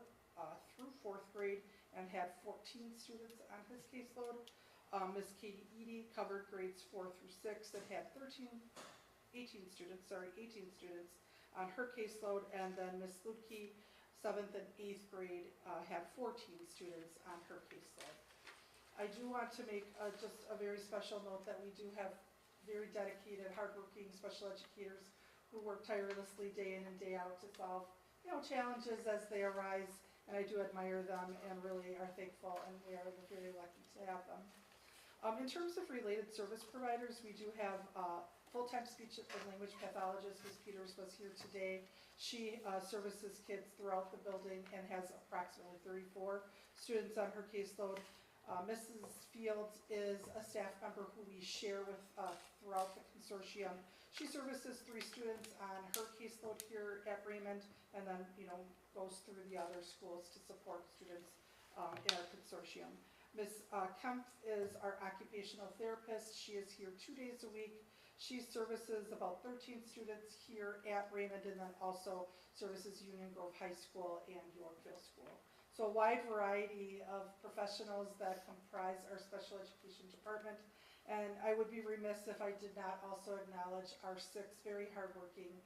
through 4th grade and had 14 students on his caseload. Ms. Katie Eady covered grades 4 through 6 and had 18 students on her caseload, and then Ms. Lutke, 7th and 8th grade, had 14 students on her caseload. I do want to make just a very special note that we do have very dedicated, hardworking special educators who work tirelessly day in and day out to solve challenges as they arise and I do admire them and really are thankful, and we are very lucky to have them. In terms of related service providers, we do have full-time speech and language pathologist, Ms. Peters was here today. She services kids throughout the building and has approximately 34 students on her caseload. Mrs. Fields is a staff member who we share with throughout the consortium. She services 3 students on her caseload here at Raymond, and then, goes through the other schools to support students in our consortium. Ms. Kempf is our occupational therapist. She is here 2 days a week. She services about 13 students here at Raymond, and then also services Union Grove High School and Yorkville School. So a wide variety of professionals that comprise our special education department. And I would be remiss if I did not also acknowledge our 6 very hardworking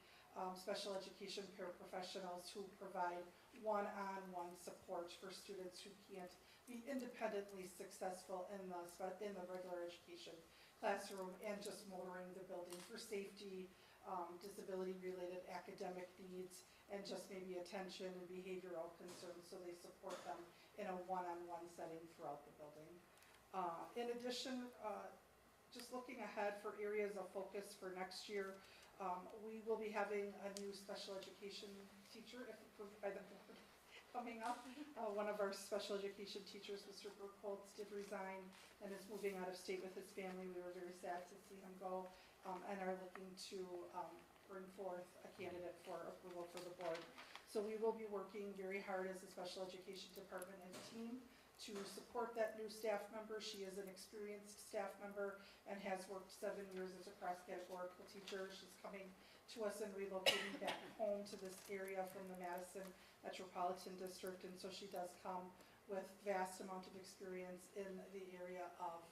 special education paraprofessionals who provide one-on-one support for students who can't be independently successful in the regular education classroom, and just motoring the building for safety, disability-related academic needs, and just maybe attention and behavioral concerns, so they support them in a one-on-one setting throughout the building. In addition, just looking ahead for areas of focus for next year, we will be having a new special education teacher, if approved by the board, coming up. One of our special education teachers, Mr. Brooke Holtz, did resign and is moving out of state with his family. We were very sad to see him go, and are looking to bring forth a candidate for approval for the board. So we will be working very hard as a special education department and team to support that new staff member. She is an experienced staff member and has worked 7 years as a cross-categorical teacher. She's coming to us and relocating back home to this area from the Madison Metropolitan District, and so she does come with vast amount of experience in the area of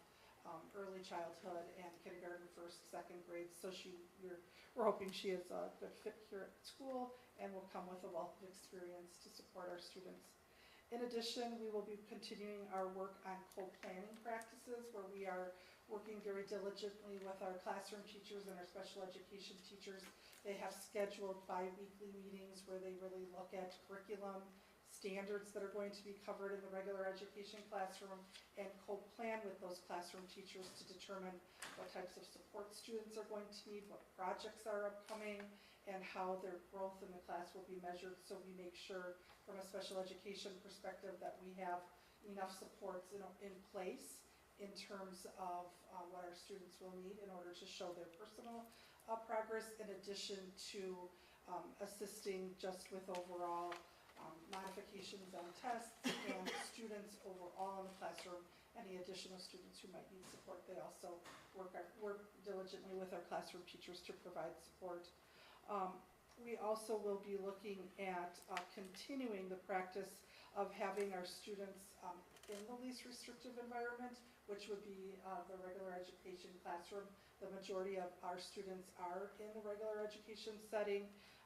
early childhood and kindergarten, 1st, 2nd grades. So we're hoping she is a good fit here at school and will come with a wealth of experience to support our students. In addition, we will be continuing our work on co-planning practices, where we are working very diligently with our classroom teachers and our special education teachers. They have scheduled bi-weekly meetings where they really look at curriculum standards that are going to be covered in the regular education classroom, and co-plan with those classroom teachers to determine what types of support students are going to need, what projects are upcoming, and how their growth in the class will be measured, so we make sure from a special education perspective that we have enough supports in place in terms of what our students will need in order to show their personal progress, in addition to assisting just with overall modifications on tests and students overall in the classroom. Any additional students who might need support, they also work diligently with our classroom teachers to provide support. We also will be looking at continuing the practice of having our students in the least restrictive environment, which would be the regular education classroom. The majority of our students are in the regular education setting,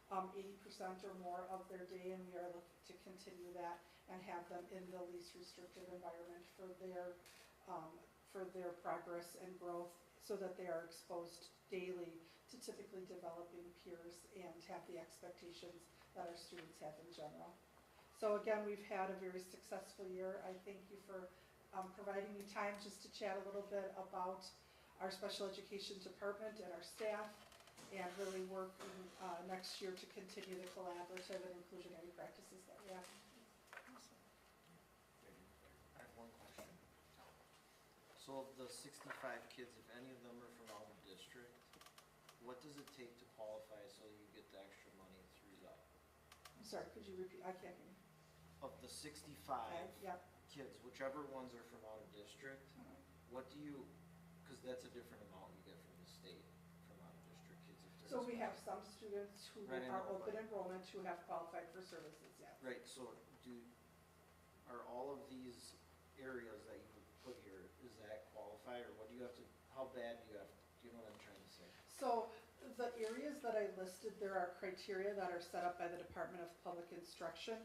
80% or more of their day, and we are looking to continue that and have them in the least restrictive environment for their progress and growth, so that they are exposed daily to typically developing peers and have the expectations that our students have in general. So again, we've had a very successful year. I thank you for providing me time just to chat a little bit about our special education department and our staff, and really working next year to continue the collaborative and inclusionary practices that we have. I have one question. So of the 65 kids, if any of them are from out of district, what does it take to qualify so you get the extra money through that? I'm sorry, could you repeat? I can't hear you. Of the 65 Yep. kids, whichever ones are from out of district, what do you, because that's a different amount you get from the state from out of district kids. If So we have some students who Right, I are know, open but- enrollment who have qualified for services, yes. Right, so are all of these areas that you put here, is that qualified, or what do you have to, how bad do you have, do you know what I'm trying to say? So the areas that I listed, there are criteria that are set up by the Department of Public Instruction,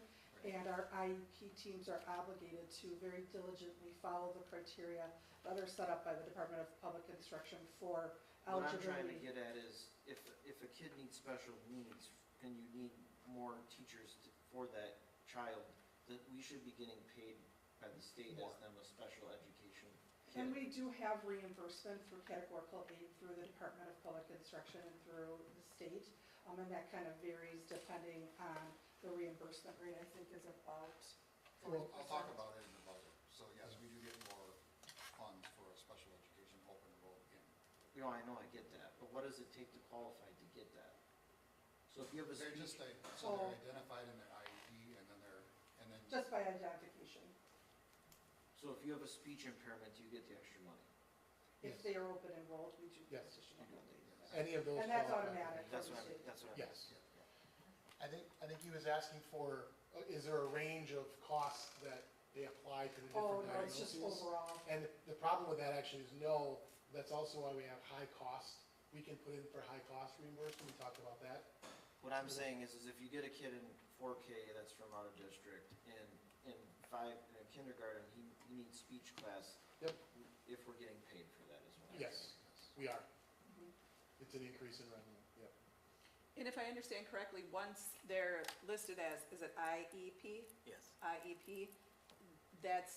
and our IEP teams are obligated to very diligently follow the criteria that are set up by the Department of Public Instruction for What I'm trying to eligibility. get at is, if a kid needs special needs, and you need more teachers for that child, that we should be getting paid by the state as them a special education And kid. we do have reimbursement through categorical aid through the Department of Public Instruction and through the state. And that kind of varies depending on the reimbursement rate, I think is about 40%. I'll talk about it in the budget. So yes, we do get more funds for a special education open enrollment game. You know, I know, I get that, but what does it take to qualify to get that? So if you have a They're speech, just, so they're identified in their IEP and then Just by identification. so if you have a speech impairment, you get the extra money. If they are open enrolled, we do get Yes. additional funding. Any of those. And that's qualify. automatic. That's from what the I'm, state. that's what I'm. Yes. I think he was asking for, is there a range of costs that they apply to the Oh, different no, it's diagnoses? just overall. And the problem with that actually is no, that's also why we have high cost. We can put in for high cost reimbursement, we talked about that. What I'm saying is if you get a kid in 4K that's from out of district, in kindergarten, he needs speech class. Yep. If we're getting paid for that as well. Yes, we are. It's an increase in revenue, yep. And if I understand correctly, once they're listed as, is it IEP? Yes. IEP, that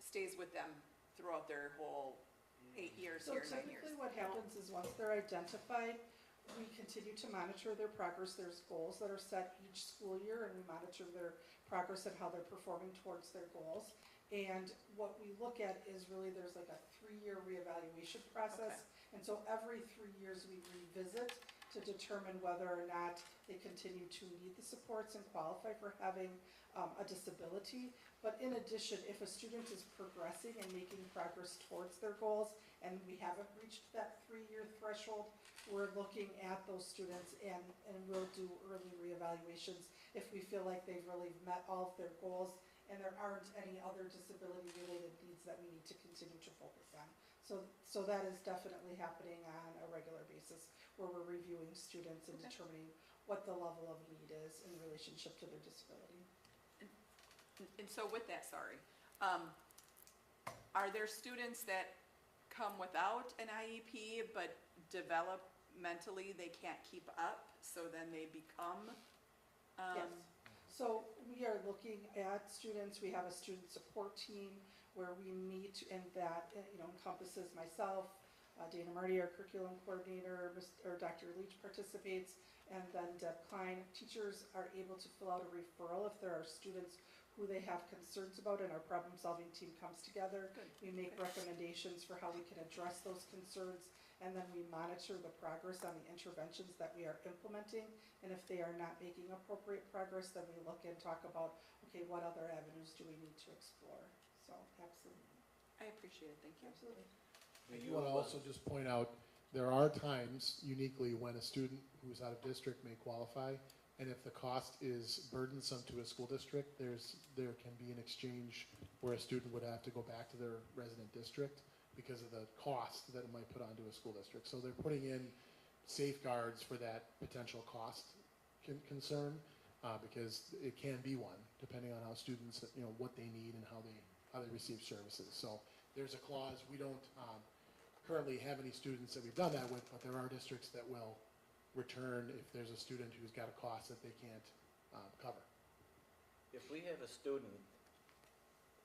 stays with them throughout their whole 8 years So here, 9 years. typically what happens is once they're identified, we continue to monitor their progress. There's goals that are set each school year and we monitor their progress and how they're performing towards their goals. And what we look at is really there's like a 3-year reevaluation process. And so every 3 years we revisit to determine whether or not they continue to need the supports and qualify for having a disability. But in addition, if a student is progressing and making progress towards their goals and we haven't reached that 3-year threshold, we're looking at those students and we'll do early reevaluations if we feel like they've really met all of their goals and there aren't any other disability-related needs that we need to continue to focus on. So that is definitely happening on a regular basis, where we're reviewing students and determining what the level of need is in relationship to their disability. And so with that, are there students that come without an IEP but developmentally they can't keep up, so then they become? Yes. So we are looking at students, we have a student support team where we meet, and that encompasses myself, Dana Marty, our curriculum coordinator, or Dr. Leach participates, and then Deb Klein. Teachers are able to fill out a referral if there are students who they have concerns about, and our problem-solving team comes together. We make recommendations for how we can address those concerns, and then we monitor the progress on the interventions that we are implementing. And if they are not making appropriate progress, then we look and talk about, okay, what other avenues do we need to explore? So, absolutely. I appreciate it, thank you. Absolutely. I do want to also just point out, there are times uniquely when a student who's out of district may qualify, and if the cost is burdensome to a school district, there can be an exchange where a student would have to go back to their resident district because of the cost that it might put onto a school district. So they're putting in safeguards for that potential cost concern, because it can be one, depending on how students, what they need and how they receive services. So there's a clause. We don't currently have any students that we've done that with, but there are districts that will return if there's a student who's got a cost that they can't cover. If we have a student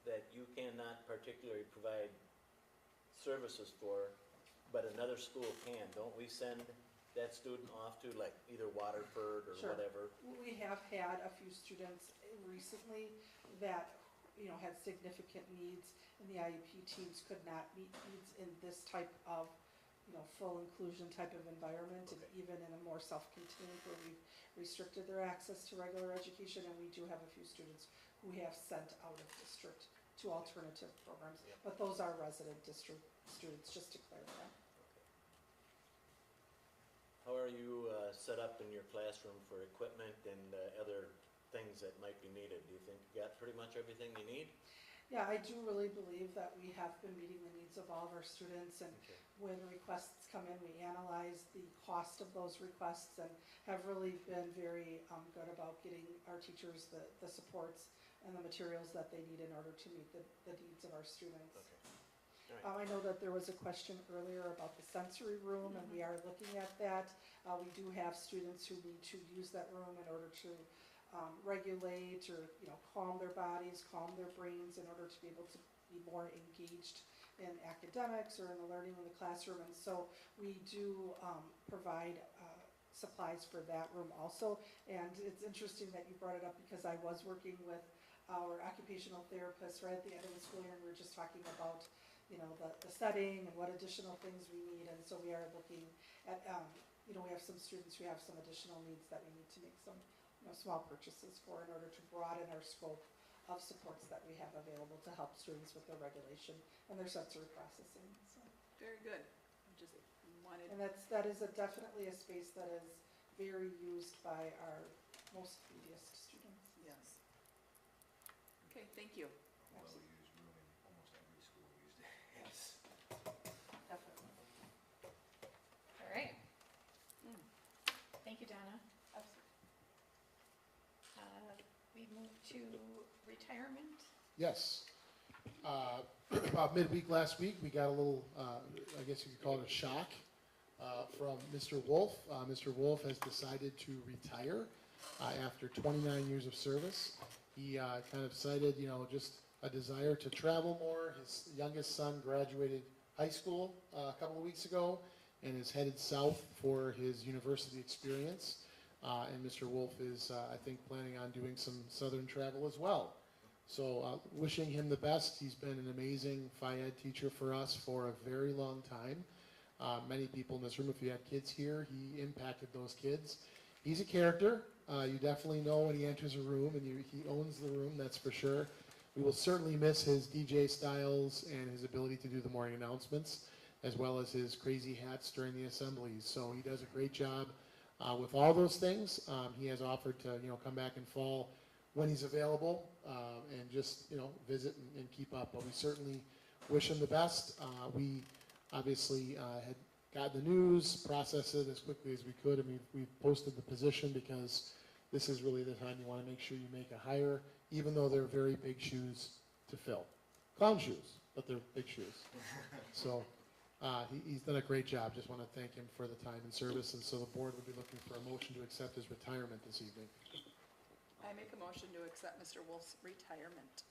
that you cannot particularly provide services for, but another school can, don't we send that student off to like either Waterford or Sure. whatever? We have had a few students recently that, had significant needs, and the IEP teams could not meet needs in this type of, full inclusion type of environment, and even in a more self-contained where we've restricted their access to regular education, and we do have a few students who have sent out of district to alternative programs, but those are resident district students, just to clarify. How are you set up in your classroom for equipment and other things that might be needed? Do you think you got pretty much everything you need? Yeah, I do really believe that we have been meeting the needs of all of our students, and when requests come in, we analyze the cost of those requests and have really been very good about getting our teachers the supports and the materials that they need in order to meet the needs of our students. I know that there was a question earlier about the sensory room, and we are looking at that. We do have students who need to use that room in order to regulate or, calm their bodies, calm their brains in order to be able to be more engaged in academics or in the learning in the classroom. And so we do provide supplies for that room also. And it's interesting that you brought it up because I was working with our occupational therapists right at the end of the school year, and we were just talking about, the setting and what additional things we need. And so we are looking at, we have some students who have some additional needs that we need to make some, small purchases for in order to broaden our scope of supports that we have available to help students with their regulation and their sensory processing. So, Very good. Just wanted, and that is definitely a space that is very used by our most neediest students. yes. Okay, thank you. Well-used room in almost every school these days. Definitely. All right. Thank you, Donna. We move to retirement. Yes. About midweek last week, we got a little, I guess you could call it a shock from Mr. Wolf. Mr. Wolf has decided to retire after 29 years of service. He kind of cited, just a desire to travel more. His youngest son graduated high school a couple of weeks ago and is headed south for his university experience. And Mr. Wolf is, I think, planning on doing some southern travel as well. So wishing him the best. He's been an amazing Phi-Ed teacher for us for a very long time. Many people in this room, if you had kids here, he impacted those kids. He's a character. You definitely know when he enters a room, and he owns the room, that's for sure. We will certainly miss his DJ styles and his ability to do the morning announcements, as well as his crazy hats during the assemblies. So he does a great job with all those things. He has offered to, come back in fall when he's available and just, visit and keep up. But we certainly wish him the best. We obviously had gotten the news, processed it as quickly as we could, and we've posted the position because this is really the time you want to make sure you make a hire, even though they're very big shoes to fill. Clown shoes, but they're big shoes. So he's done a great job. Just want to thank him for the time and service, and so the board would be looking for a motion to accept his retirement this evening. I make a motion to accept Mr. Wolf's retirement.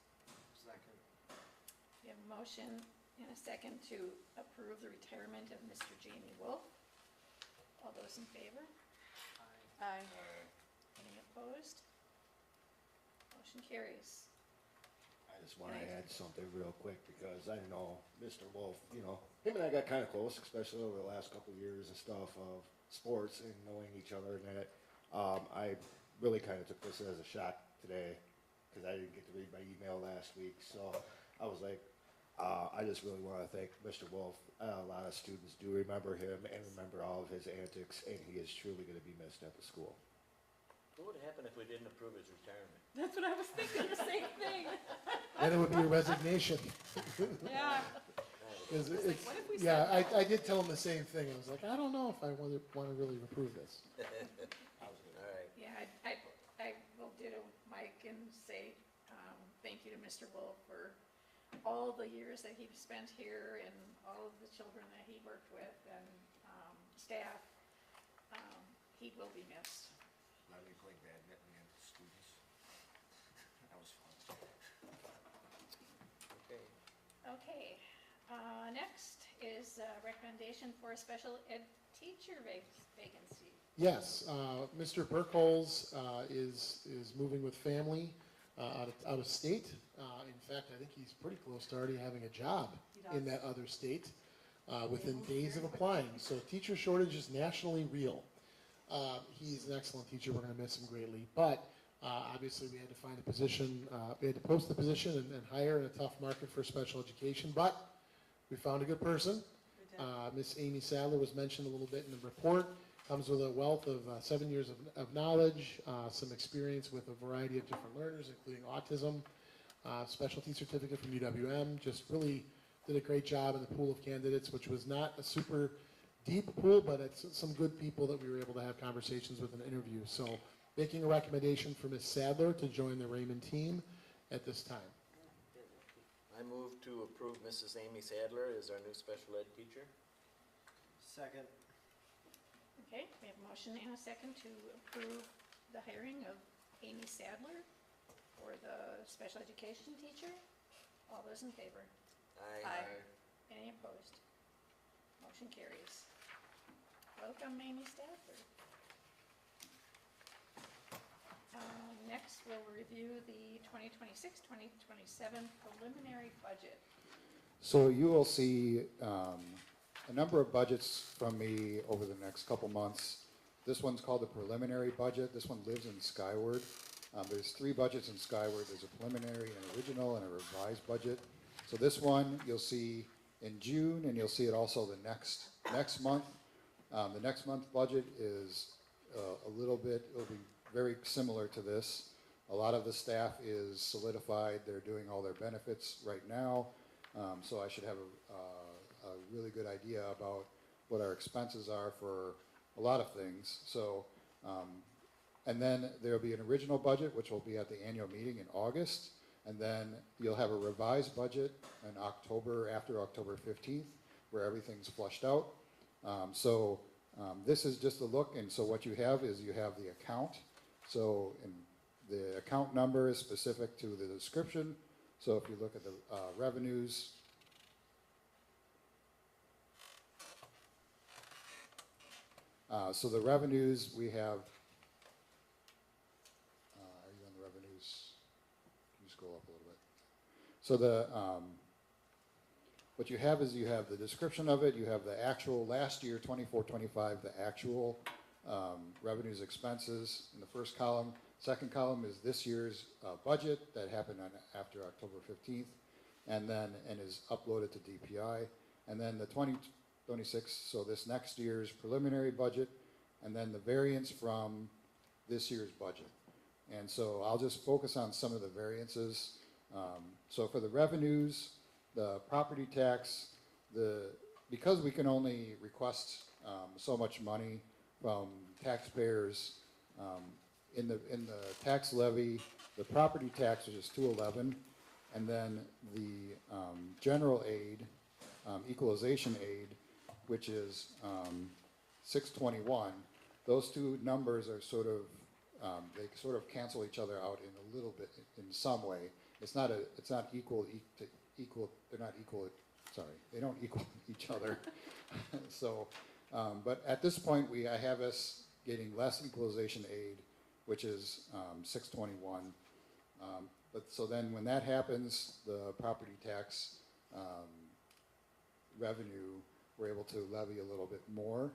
Second. We have a motion and a second to approve the retirement of Mr. Jamie Wolf. All those in favor? Aye. Any opposed? Motion carries. I just want to add something real quick because I know Mr. Wolf, him and I got kind of close, especially over the last couple of years and stuff of sports and knowing each other and that. I really kind of took this as a shock today because I didn't get to read my email last week. So I was like, I just really want to thank Mr. Wolf. A lot of students do remember him and remember all of his antics, and he is truly going to be missed at the school. What would happen if we didn't approve his retirement? That's what I was thinking, the same thing. Then it would be a resignation. Yeah. Because It's like, what if we yeah, said no? I did tell him the same thing. I was like, I don't know if I want to really approve this. All right. Yeah, I will ditto Mike and say thank you to Mr. Wolf for all the years that he spent here and all of the children that he worked with and staff. He will be missed. Let me play badminton against students. That was fun. Okay. Okay, next is recommendation for a special ed teacher vacancy. Yes, Mr. Burkholz is moving with family out of state. In fact, I think he's pretty close to already having a job in that other state within days of applying. So teacher shortage is nationally real. He's an excellent teacher. We're going to miss him greatly. But obviously we had to find a position. We had to post the position and hire in a tough market for special education. But we found a good person. Miss Amy Sadler was mentioned a little bit in the report. Comes with a wealth of 7 years of knowledge, some experience with a variety of different learners, including autism, specialty certificate from UWM. Just really did a great job in the pool of candidates, which was not a super deep pool, but it's some good people that we were able to have conversations with and interview. So making a recommendation for Ms. Sadler to join the Raymond team at this time. I move to approve Mrs. Amy Sadler as our new special ed teacher. Second. Okay, we have a motion and a second to approve the hiring of Amy Sadler for the special education teacher. All those in favor? Aye. Any opposed? Motion carries. Welcome, Amy Sadler. Next, we'll review the 2026-2027 preliminary budget. So you will see a number of budgets from me over the next couple months. This one's called the preliminary budget. This one lives in Skyward. There's 3 budgets in Skyward. There's a preliminary, an original, and a revised budget. So this one you'll see in June, and you'll see it also the next month. The next month budget is a little bit, it'll be very similar to this. A lot of the staff is solidified. They're doing all their benefits right now. So I should have a really good idea about what our expenses are for a lot of things. So, and then there'll be an original budget, which will be at the annual meeting in August. And then you'll have a revised budget in October, after October 15th, where everything's flushed out. This is just a look, and so what you have is you have the account. So the account number is specific to the description. So if you look at the revenues, so the revenues we have, are you on the revenues? Can you scroll up a little bit? So the, what you have is you have the description of it, you have the actual last year, 24-25, the actual revenues, expenses in the first column. Second column is this year's budget that happened after October 15th, and is uploaded to DPI. And then the 2026, so this next year's preliminary budget, and then the variance from this year's budget. And so I'll just focus on some of the variances. So for the revenues, the property tax, because we can only request so much money from taxpayers, in the tax levy, the property tax, which is 211, and then the general aid, equalization aid, which is 621. Those two numbers are sort of they sort of cancel each other out in a little bit, in some way. It's not equal. They're not equal. Sorry, they don't equal each other. So, but at this point, I have us getting less equalization aid, which is 621. But so then when that happens, the property tax revenue, we're able to levy a little bit more,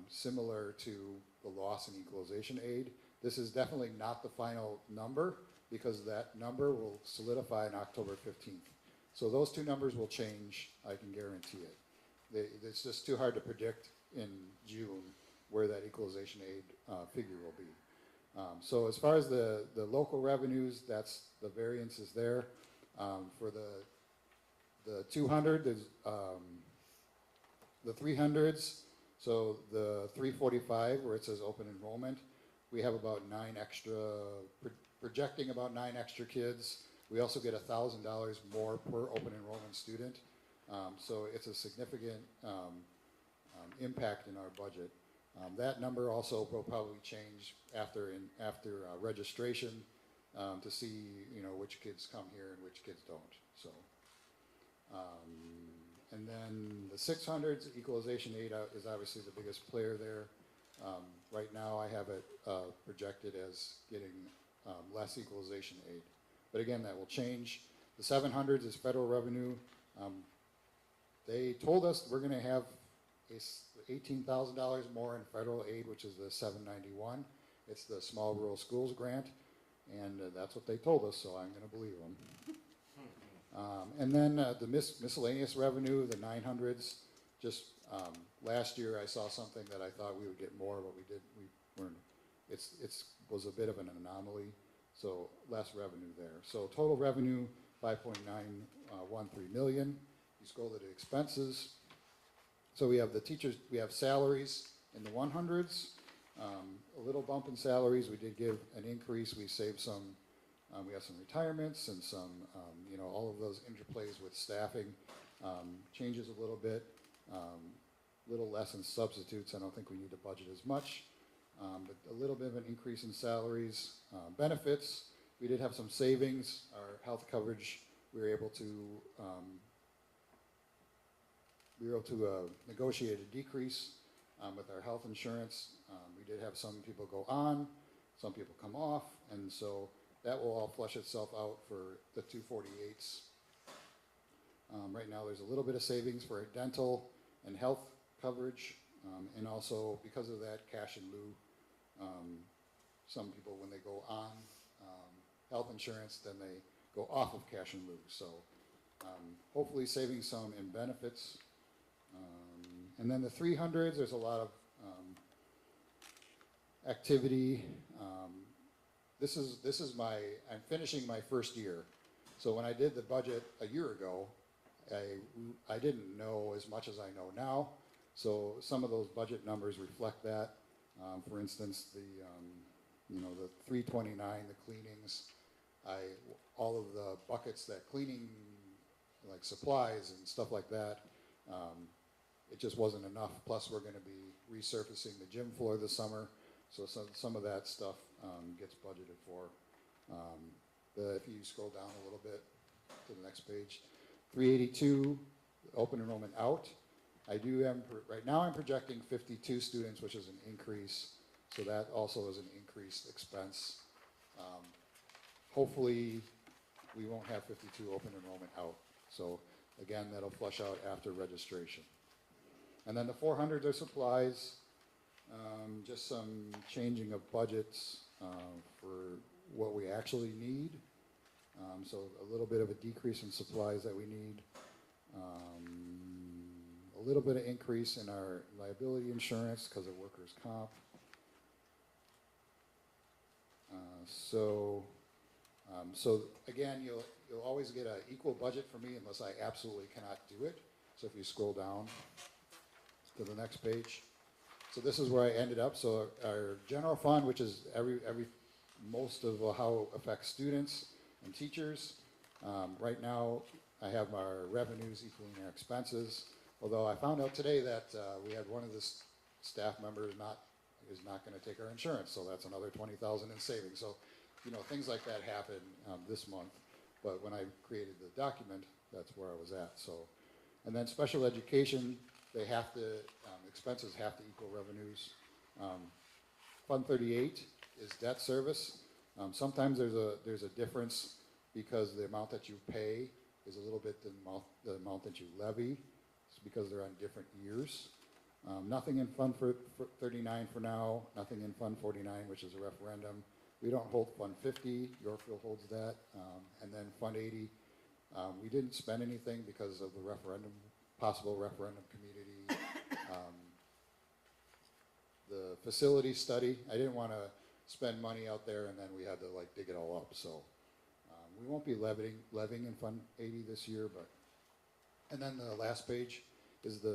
similar to the loss in equalization aid. This is definitely not the final number, because that number will solidify on October 15th. So those two numbers will change, I can guarantee it. It's just too hard to predict in June where that equalization aid figure will be. So as far as the local revenues, that's the variance is there. For the 200, there's the 300s, so the 345 where it says open enrollment, we have about 9 extra, projecting about 9 extra kids. We also get $1,000 more per open enrollment student. So it's a significant impact in our budget. That number also will probably change after registration to see which kids come here and which kids don't. So, and then the 600s equalization aid is obviously the biggest player there. Right now I have it projected as getting less equalization aid, but again that will change. The 700s is federal revenue. They told us we're going to have $18,000 more in federal aid, which is the 791. It's the Small Rural Schools Grant, and that's what they told us, so I'm going to believe them. And then the miscellaneous revenue, the 900s, just last year I saw something that I thought we would get more, but we weren't. It was a bit of an anomaly, so less revenue there. So total revenue, 5.913 million. You scroll to the expenses. So we have the teachers, we have salaries in the 100s, a little bump in salaries. We did give an increase. We saved some, we have some retirements and some, all of those interplays with staffing changes a little bit. Little less in substitutes. I don't think we need to budget as much. but a little bit of an increase in salaries. Benefits, we did have some savings. Our health coverage, we were able to negotiate a decrease with our health insurance. We did have some people go on, some people come off, and so that will all flush itself out for the 248s. Right now, there's a little bit of savings for dental and health coverage, and also because of that cash in lieu, some people, when they go on health insurance, then they go off of cash in lieu. So hopefully saving some in benefits. And then the 300s, there's a lot of activity. I'm finishing my first year. So when I did the budget a year ago, I didn't know as much as I know now. So some of those budget numbers reflect that. For instance, the 329, the cleanings, all of the buckets that cleaning, like supplies and stuff like that, it just wasn't enough. Plus, we're going to be resurfacing the gym floor this summer, so some of that stuff gets budgeted for. If you scroll down a little bit to the next page, 382, open enrollment out. Right now I'm projecting 52 students, which is an increase, so that also is an increased expense. Hopefully, we won't have 52 open enrollment out. So again, that'll flush out after registration. And then the 400s are supplies, just some changing of budgets for what we actually need. So a little bit of a decrease in supplies that we need. A little bit of increase in our liability insurance because of workers' comp. So again, you'll always get an equal budget for me unless I absolutely cannot do it. So if you scroll down to the next page. So this is where I ended up. So our general fund, which is most of how it affects students and teachers. Right now, I have our revenues equaling our expenses. Although I found out today that we had one of the staff members is not going to take our insurance, so that's another $20,000 in savings. So, things like that happen this month. But when I created the document, that's where I was at. So, and then special education, expenses have to equal revenues. Fund 38 is debt service. Sometimes there's a difference because the amount that you pay is a little bit the amount that you levy. It's because they're on different years. Nothing in Fund 39 for now, nothing in Fund 49, which is a referendum. We don't hold Fund 50, Yorkville holds that. And then Fund 80, we didn't spend anything because of the possible referendum community. The facility study, I didn't want to spend money out there and then we had to dig it all up. So we won't be levying in Fund 80 this year, and then the last page is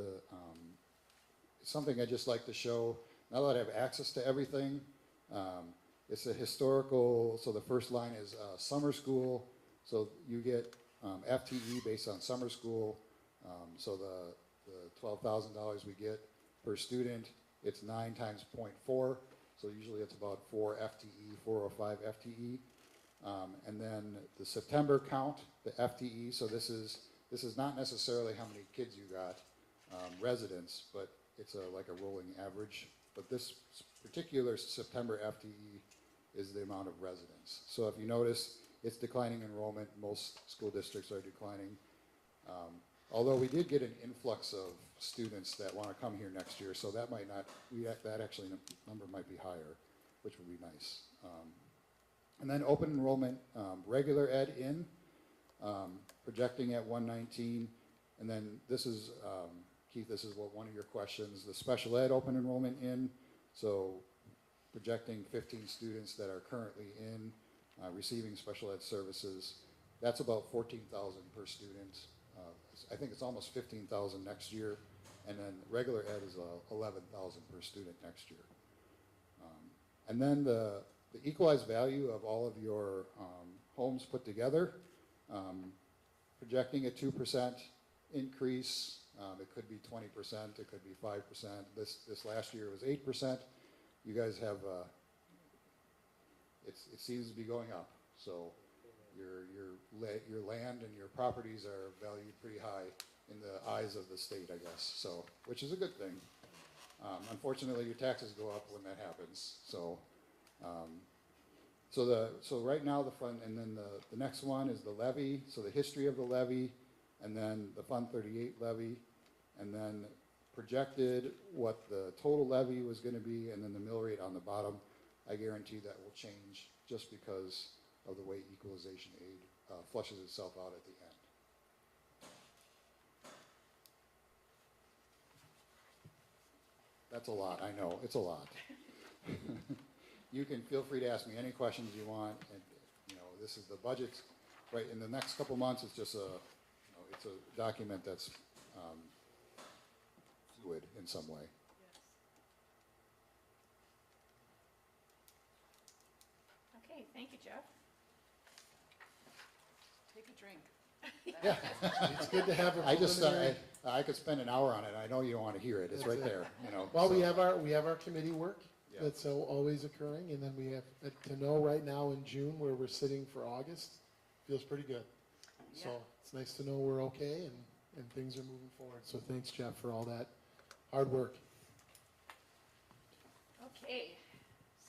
something I just like to show. Now that I have access to everything, it's a historical, so the first line is summer school. So you get FTE based on summer school. So the $12,000 we get per student, it's 9 times 0.4. So usually it's about 4 FTE, 4 or 5 FTE. And then the September count, the FTE, so this is not necessarily how many kids you got, residents, but it's like a rolling average. But this particular September FTE is the amount of residents. So if you notice, it's declining enrollment. Most school districts are declining. Although we did get an influx of students that want to come here next year, so that number might be higher, which would be nice. And then open enrollment, regular ed in, projecting at 119. And then this is, Keith, this is one of your questions, the special ed open enrollment in. So projecting 15 students that are currently in receiving special ed services. That's about 14,000 per student. I think it's almost 15,000 next year. And then regular ed is 11,000 per student next year. And then the equalized value of all of your homes put together, projecting a 2% increase. It could be 20%, it could be 5%. This last year was 8%. you guys have, it seems to be going up. So your land and your properties are valued pretty high in the eyes of the state, I guess, so, which is a good thing. Unfortunately, your taxes go up when that happens, so, so right now the fund, and then the next one is the levy, so the history of the levy, and then the Fund 38 levy, and then projected what the total levy was gonna be, and then the mill rate on the bottom. I guarantee that will change just because of the way equalization aid flushes itself out at the end. That's a lot, I know, it's a lot. You can feel free to ask me any questions you want, and, you know, this is the budget, right, in the next couple months, it's just it's a document that's fluid in some way. Okay, thank you, Jeff. Take a drink. Yeah, it's good to have a I just, preliminary. I could spend an hour on it, I know you don't want to hear it, it's right there, you know. Well, so. we have our committee work Yeah. that's always occurring, and then we have, to know right now in June where we're sitting for August, feels pretty good. So Yeah. it's nice to know we're okay and things are moving forward. So thanks, Jeff, for all that hard work. Okay,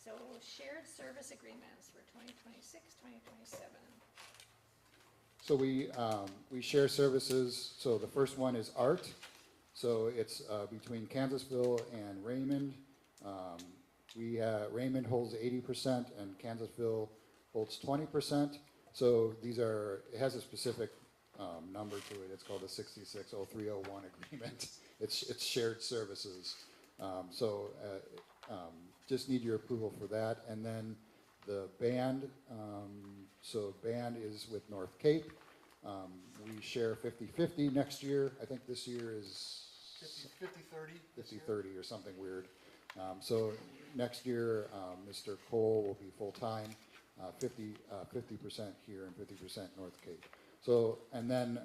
so shared service agreements for 2026, 2027. So we share services, so the first one is art. So it's between Kansasville and Raymond. Raymond holds 80% and Kansasville holds 20%. So it has a specific number to it. It's called the 660301 agreement. It's shared services. Just need your approval for that. And then the band, so band is with North Cape. We share 50-50 next year. I think this year is 50-30. 50-30 or something weird. So next year, Mr. Cole will be full-time, 50% here and 50% North Cape. So, and then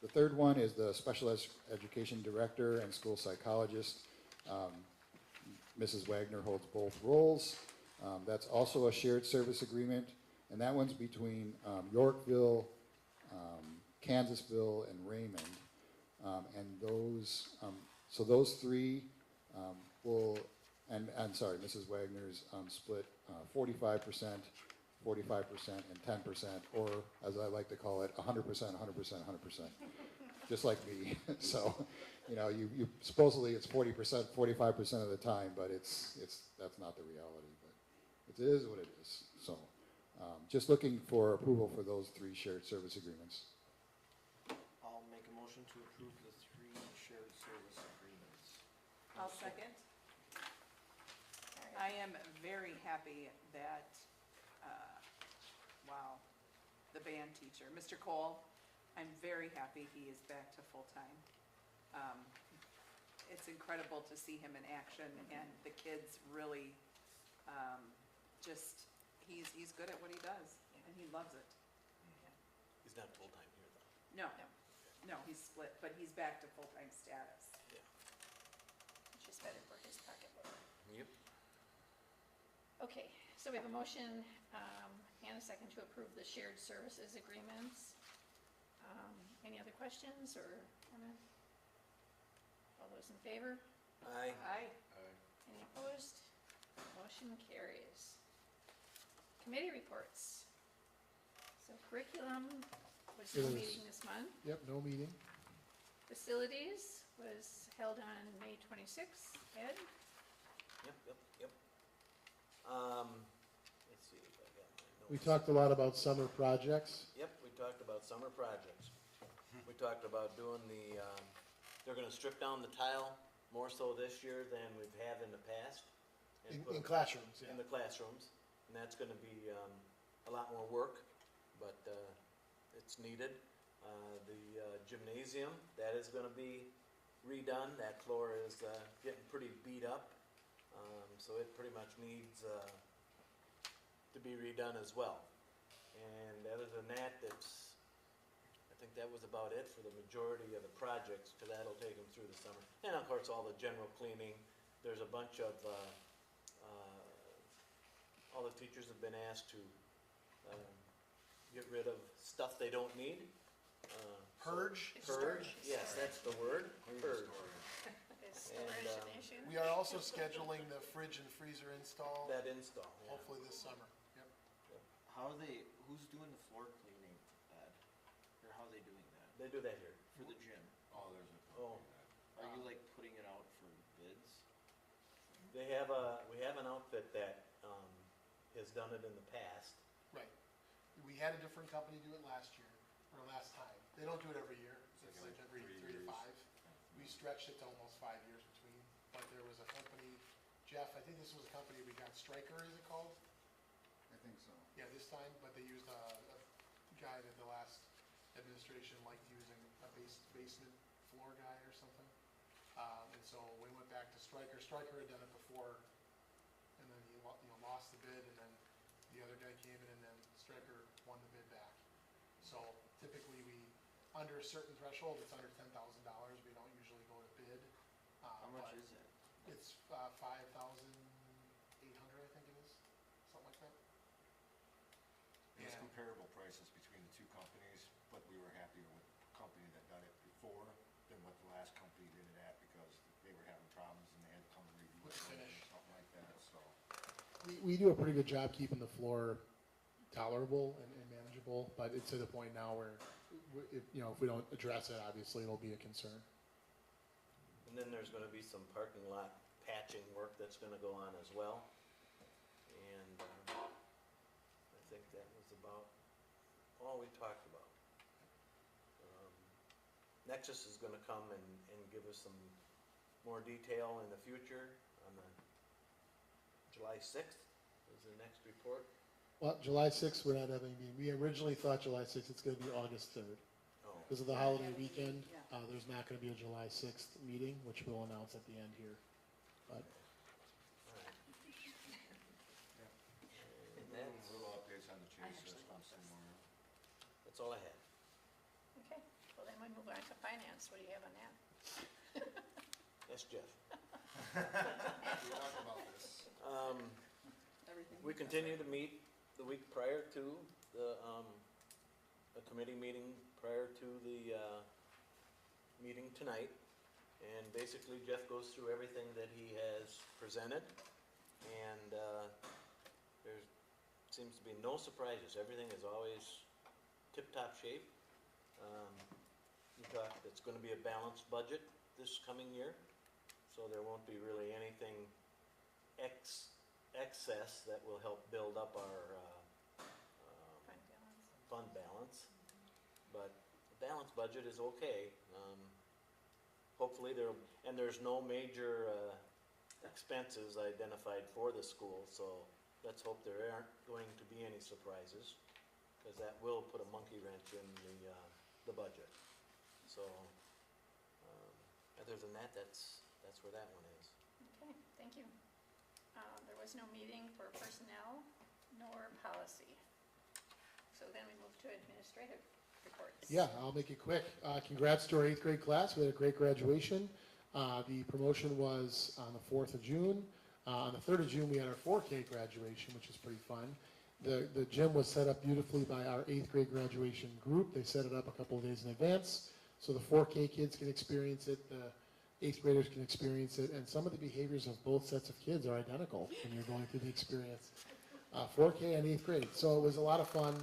the third one is the special education director and school psychologist. Mrs. Wagner holds both roles. That's also a shared service agreement, and that one's between Yorkville, Kansasville, and Raymond. And those, so those three will, and I'm sorry, Mrs. Wagner's split 45%, 45%, and 10%, or as I like to call it, 100%, 100%, 100%, just like me. So, you know, you supposedly it's 40%, 45% of the time, but that's not the reality. But it is what it is. So, just looking for approval for those three shared service agreements. I'll make a motion to approve the 3 shared service agreements. I'll second. I am very happy that, wow, the band teacher, Mr. Cole, I'm very happy he is back to full-time. It's incredible to see him in action, and the kids really, he's good at what he does, and he loves it. He's not full-time here, though. No, he's split, but he's back to full-time status. Yeah. Which is better for his pocketbook. Yep. Okay, so we have a motion and a second to approve the shared services agreements. Any other questions or comments? All those in favor? Aye. Aye. Any opposed? Motion carries. Committee reports. So curriculum was no It was- meeting this month. Yep, no meeting. Facilities was held on May 26th. Ed? Yep. Let's see if I got my notes. We talked a lot about summer projects. Yep, we talked about summer projects. We talked about doing they're gonna strip down the tile more so this year than we've had in the past. and put In classrooms, yeah. In the classrooms, and that's gonna be a lot more work, but it's needed. The gymnasium, that is gonna be redone. That floor is getting pretty beat up, so it pretty much needs to be redone as well. And other than that, I think that was about it for the majority of the projects, because that'll take them through the summer. And of course, all the general cleaning, there's a bunch of, all the teachers have been asked to get rid of stuff they don't need. Purge. Purge, yes, that's the word, purge. Is storage And, an issue? We are also scheduling the fridge and freezer install, That install, yeah. hopefully this summer. Yep. How are they, who's doing the floor cleaning, Ed? Or how are they doing that? They do that here. For the gym? Oh, there's a. Oh. Are you like putting it out for bids? We have an outfit that, has done it in the past. Right. We had a different company do it last year, or last time. They don't do it every year. It's like every 3 to 5. We stretched it to almost 5 years between. But there was a company, Jeff, I think this was a company we got, Stryker, is it called? I think so. Yeah, this time, but they used a guy that the last administration liked using, a basement floor guy or something. And so we went back to Stryker. Stryker had done it before, and then he lost the bid, and then the other guy came in, and then Stryker won the bid back. So typically under a certain threshold, it's under $10,000, we don't usually go to bid. How much is it? It's $5,800, I think it is, something like that. It's Yeah. comparable prices between the two companies, but we were happier with the company that done it before than what the last company did it at, because they were having problems and they had to come and review With the it finish. or something like that, so. We do a pretty good job keeping the floor tolerable and manageable, but it's to the point now where, if we don't address it, obviously it'll be a concern. And then there's gonna be some parking lot patching work that's gonna go on as well. And, I think that was about all we talked about. Nexus is gonna come and give us some more detail in the future on the July 6th is the next report. Well, July 6th, we're not having a meeting. We originally thought July 6th, it's gonna be August 3rd. Oh, Because of the holiday having a weekend, meeting, yeah. there's not gonna be a July 6th meeting, which we'll announce at the end here. But all right. And Little that's, little updates on the I chase actually system love this. somewhere. that's all I had. Okay, well then we move on to finance. What do you have on that? Yes, Jeff. We talked about this. Everything. We continue to meet the week prior to the committee meeting prior to the meeting tonight. And basically Jeff goes through everything that he has presented. And there seems to be no surprises. Everything is always tip-top shape. We talked, it's gonna be a balanced budget this coming year. So there won't be really anything excess that will help build up our Fund balance? fund balance. But the balanced budget is okay. Hopefully there's no major expenses identified for the school, so let's hope there aren't going to be any surprises, because that will put a monkey wrench in the budget. So, other than that, that's where that one is. Okay, thank you. There was no meeting for personnel nor policy. So then we move to administrative reports. yeah, I'll make it quick. Congrats to our 8th grade class. We had a great graduation. The promotion was on the 4th of June. On the 3rd of June, we had our 4K graduation, which is pretty fun. The gym was set up beautifully by our 8th grade graduation group. They set it up a couple of days in advance, so the 4K kids can experience it, the 8th graders can experience it, and some of the behaviors of both sets of kids are identical when you're going through the experience. 4K and 8th grade, so it was a lot of fun.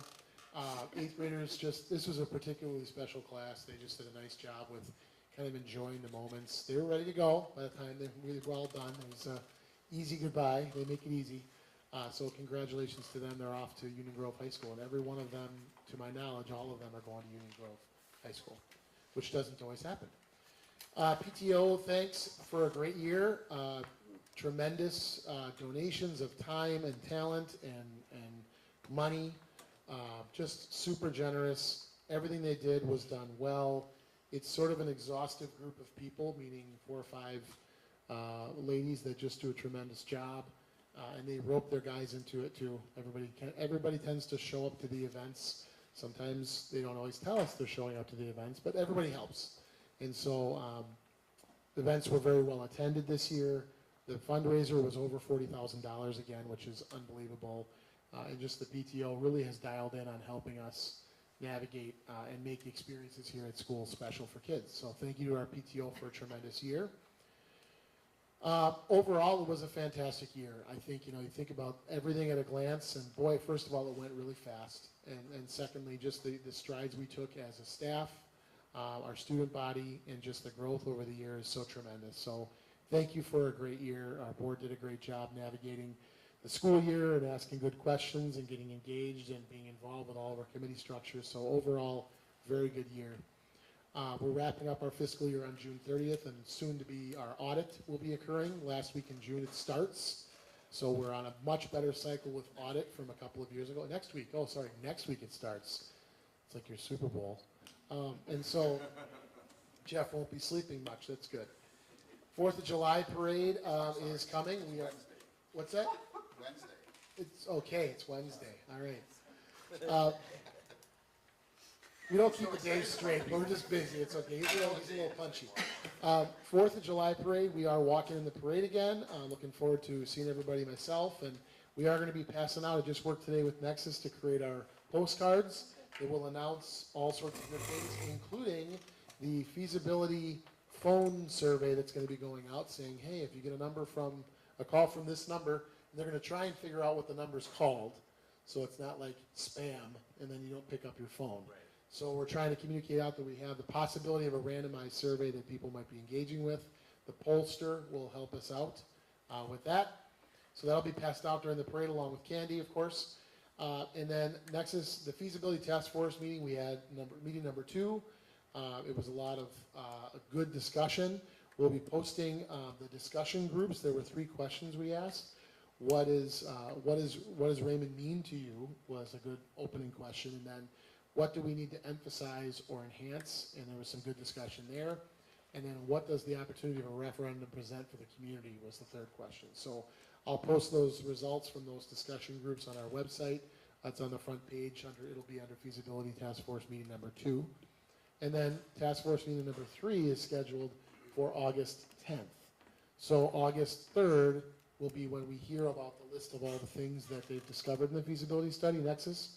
8th graders this was a particularly special class. They just did a nice job with kind of enjoying the moments. They were ready to go by the time we were all done. It was a easy goodbye. They make it easy. So congratulations to them. They're off to Union Grove High School, and every one of them, to my knowledge, all of them are going to Union Grove High School, which doesn't always happen. PTO, thanks for a great year. Tremendous donations of time and talent and money. Just super generous. Everything they did was done well. It's sort of an exhaustive group of people, meaning 4 or 5 ladies that just do a tremendous job. And they rope their guys into it too. Everybody tends to show up to the events. Sometimes they don't always tell us they're showing up to the events, but everybody helps. And so the events were very well attended this year. The fundraiser was over $40,000 again, which is unbelievable. And just the PTO really has dialed in on helping us navigate and make the experiences here at school special for kids. So thank you to our PTO for a tremendous year. Overall, it was a fantastic year. I think, you think about everything at a glance, and boy, first of all, it went really fast. And secondly, just the strides we took as a staff, our student body, and just the growth over the year is so tremendous. So thank you for a great year. Our board did a great job navigating the school year and asking good questions and getting engaged and being involved with all of our committee structures. So overall, very good year. We're wrapping up our fiscal year on June 30th, and soon to be our audit will be occurring. Last week in June it starts. So we're on a much better cycle with audit from a couple of years ago. Next week it starts. It's like your Super Bowl. And so Jeff won't be sleeping much. That's good. 4th of July parade is coming. We are, what's that? Wednesday. It's okay. It's Wednesday. All right. We don't keep the days straight, but we're just busy. It's okay. He's a little punchy. 4th of July parade, we are walking in the parade again. Looking forward to seeing everybody myself. And we are going to be passing out. I just worked today with Nexus to create our postcards. It will announce all sorts of good things, including the feasibility phone survey that's going to be going out saying, hey, if you get a call from this number, and they're going to try and figure out what the number's called. So it's not like spam, and then you don't pick up your phone. Right. So we're trying to communicate out that we have the possibility of a randomized survey that people might be engaging with. The pollster will help us out with that. So that'll be passed out during the parade along with candy, of course. And then Nexus, the feasibility task force meeting, we had meeting number 2. It was a lot of a good discussion. We'll be posting the discussion groups. There were 3 questions we asked. What does Raymond mean to you was a good opening question. And then what do we need to emphasize or enhance? And there was some good discussion there. And then what does the opportunity of a referendum present for the community was the 3rd question. So I'll post those results from those discussion groups on our website. That's on the front page. It'll be under feasibility task force meeting number 2. And then task force meeting number 3 is scheduled for August 10th. So August 3rd will be when we hear about the list of all the things that they've discovered in the feasibility study, Nexus.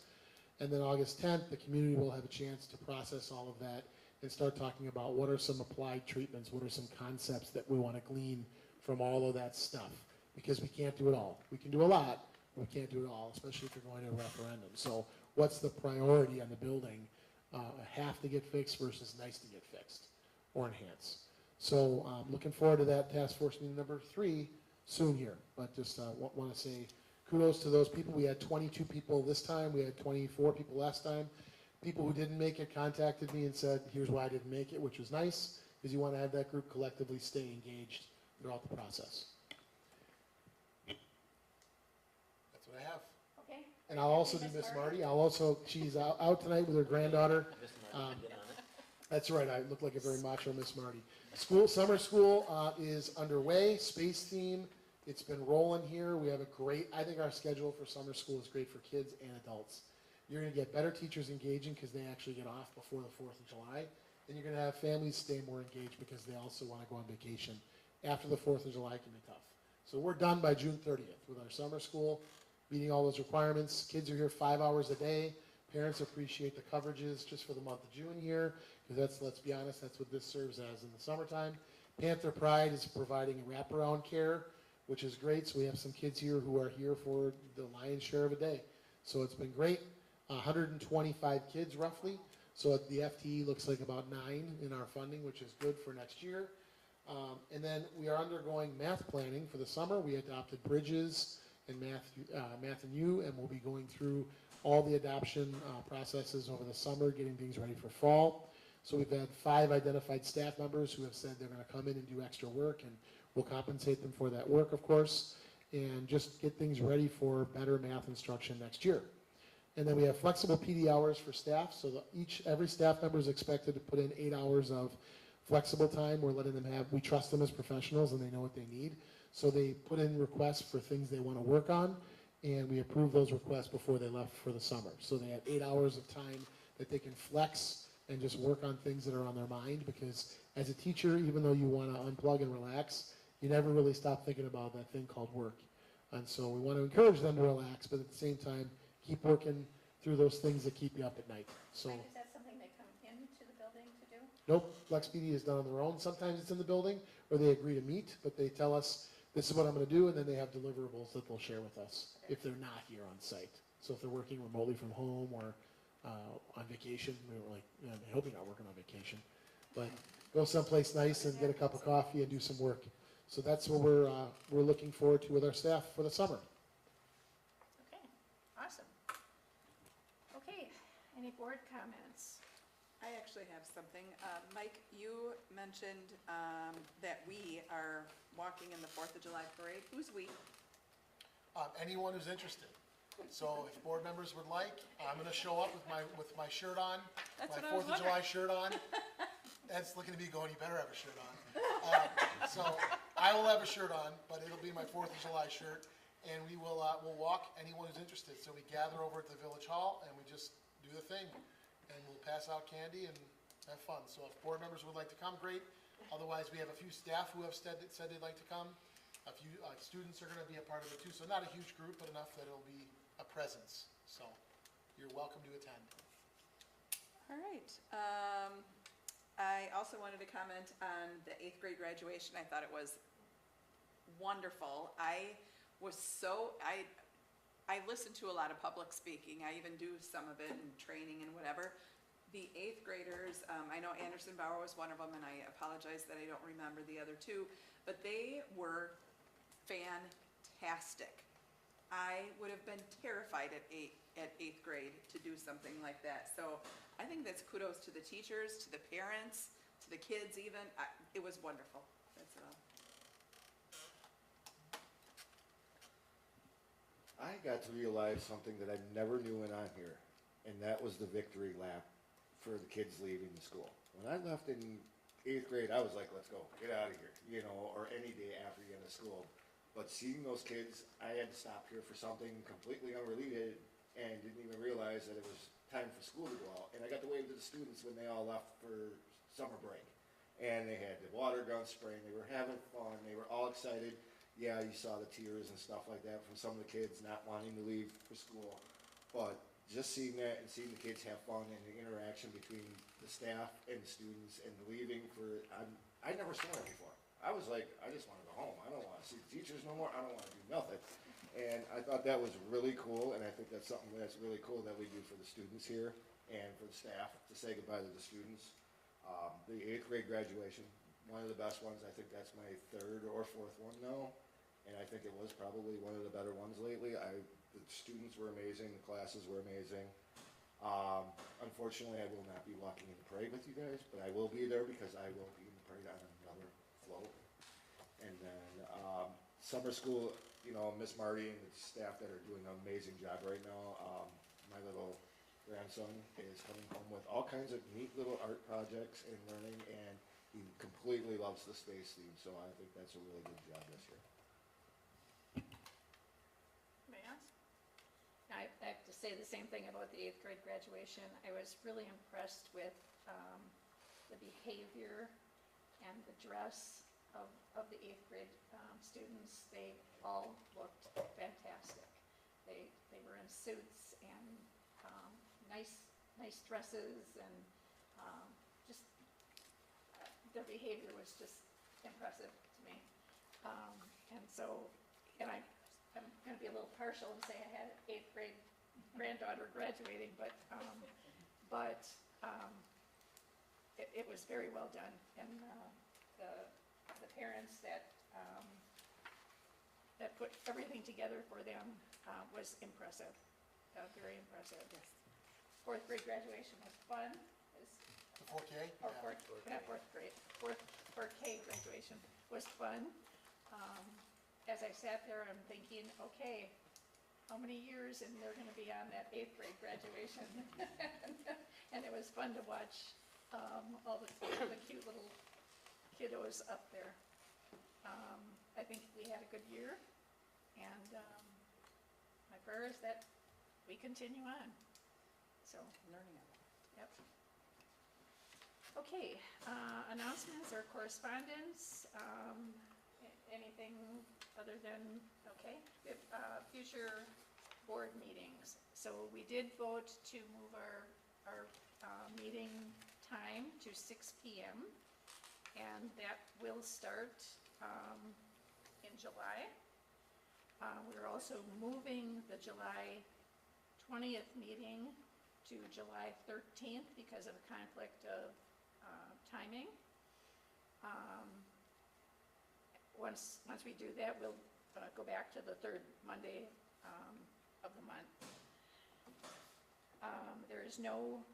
And then August 10th, the community will have a chance to process all of that and start talking about what are some applied treatments, what are some concepts that we want to glean from all of that stuff. Because we can't do it all. We can do a lot, but we can't do it all, especially if you're going to a referendum. So what's the priority on the building? Have to get fixed versus nice to get fixed or enhance. So looking forward to that task force meeting number 3 soon here. But just want to say kudos to those people. We had 22 people this time. We had 24 people last time. People who didn't make it contacted me and said, here's why I didn't make it, which was nice, because you want to have that group collectively stay engaged throughout the process. That's what I have. Okay. And I'll also do Miss Marty. She's out tonight with her granddaughter. That's right, I look like a very macho Miss Marty. Summer school is underway, space theme. It's been rolling here. We have I think our schedule for summer school is great for kids and adults. You're going to get better teachers engaging because they actually get off before the 4th of July. And you're going to have families stay more engaged because they also want to go on vacation. After the 4th of July can be tough. So we're done by June 30th with our summer school, meeting all those requirements. Kids are here 5 hours a day. Parents appreciate the coverages just for the month of June here, because let's be honest, that's what this serves as in the summertime. Panther Pride is providing wraparound care, which is great. So we have some kids here who are here for the lion's share of a day. So it's been great. 125 kids roughly. So the FTE looks like about 9 in our funding, which is good for next year. And then we are undergoing math planning for the summer. We adopted Bridges and Math and U, and we'll be going through all the adoption processes over the summer, getting things ready for fall. So we've had 5 identified staff members who have said they're going to come in and do extra work, and we'll compensate them for that work, of course, and just get things ready for better math instruction next year. And then we have flexible PD hours for staff, so every staff member is expected to put in 8 hours of flexible time. We're letting them we trust them as professionals and they know what they need. So they put in requests for things they want to work on, and we approve those requests before they left for the summer. So they have 8 hours of time that they can flex and just work on things that are on their mind, because as a teacher, even though you want to unplug and relax, you never really stop thinking about that thing called work. And so we want to encourage them to relax, but at the same time, keep working through those things that keep you up at night. So, Mike, is that something they come into the building to do? nope, Flex PD is done on their own. Sometimes it's in the building, or they agree to meet, but they tell us, this is what I'm going to do, and then they have deliverables that they'll share with us if they're not here on site. So if they're working remotely from home or on vacation, we were like, I hope you're not working on vacation, but go someplace nice and get a cup of coffee and do some work. So that's what we're looking forward to with our staff for the summer. Okay, awesome. Okay, any board comments? I actually have something. Mike, you mentioned that we are walking in the 4th of July parade. Who's we? Anyone who's interested. So if board members would like, I'm going to show up with my shirt on, That's my what I was 4th of July wondering. shirt on. Ed's looking at me going, you better have a shirt on. So I will have a shirt on, but it'll be my 4th of July shirt, and we'll walk anyone who's interested. So we gather over at the Village Hall, and we just do the thing, and we'll pass out candy and have fun. So if board members would like to come, great. Otherwise, we have a few staff who have said they'd like to come. A few students are going to be a part of it too, so not a huge group, but enough that it'll be a presence. So you're welcome to attend. All right. I also wanted to comment on the 8th grade graduation. I thought it was wonderful. I listen to a lot of public speaking. I even do some of it in training and whatever. The 8th graders, I know Anderson Bauer was one of them, and I apologize that I don't remember the other two, but they were fantastic. I would have been terrified at 8th grade to do something like that. So I think that's kudos to the teachers, to the parents, to the kids even. It was wonderful. That's it all. I got to realize something that I never knew went on here, and that was the victory lap for the kids leaving the school. When I left in 8th grade, I was like, let's go, get out of here, or any day after the end of school. But seeing those kids, I had to stop here for something completely unrelated and didn't even realize that it was time for school to go out. And I got to wave to the students when they all left for summer break. And they had the water gun spraying, they were having fun, they were all excited. Yeah, you saw the tears and stuff like that from some of the kids not wanting to leave for school. But just seeing that and seeing the kids have fun and the interaction between the staff and the students and the leaving I never saw that before. I was like, I just want to go home. I don't want to see the teachers no more. I don't want to do nothing. And I thought that was really cool, and I think that's something that's really cool that we do for the students here and for the staff to say goodbye to the students. The 8th grade graduation, one of the best ones. I think that's my 3rd or 4th one now, and I think it was probably one of the better ones lately. The students were amazing. The classes were amazing. Unfortunately, I will not be walking in the parade with you guys, but I will be there because I will be in the parade on another float. And then summer school, Miss Marty and the staff that are doing an amazing job right now. My little grandson is coming home with all kinds of neat little art projects and learning, and he completely loves the space theme, so I think that's a really good job this year. Anybody else? I have to say the same thing about the 8th grade graduation. I was really impressed with the behavior and the dress of the 8th grade students. They all looked fantastic. They were in suits and nice dresses, and just their behavior was just impressive to me. And I'm going to be a little partial and say I had an 8th grade granddaughter graduating, but it was very well done, and the parents that put everything together for them was impressive, very impressive. Yes. 4th grade graduation was fun. The 4K? Or not 4th grade, 4K graduation was fun. As I sat there, I'm thinking, okay, how many years and they're going to be on that 8th grade graduation? And it was fun to watch all the cute little kiddos up there. I think we had a good year, and my prayer is that we continue on. So, Learning a lot. yep. Okay, announcements or correspondence. anything other than, okay, we have, future board meetings. So we did vote to move our meeting time to 6 PM, and that will start, in July. We're also moving the July 20th meeting to July 13th because of a conflict of, timing. Once we do that, we'll go back to the third Monday of the month. There is no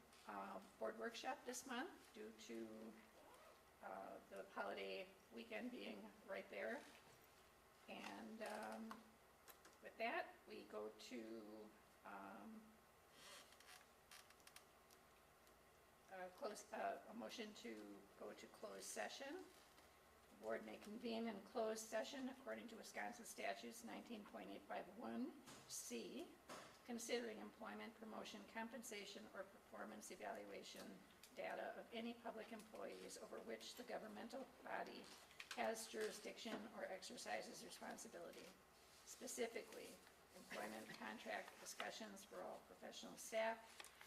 board workshop this month due to the holiday weekend being right there. And with that, we go to a motion to go to closed session. The board may convene in closed session according to Wisconsin statutes 19.851C, considering employment, promotion, compensation, or performance evaluation data of any public employees over which the governmental body has jurisdiction or exercises responsibility. Specifically, employment contract discussions for all professional staff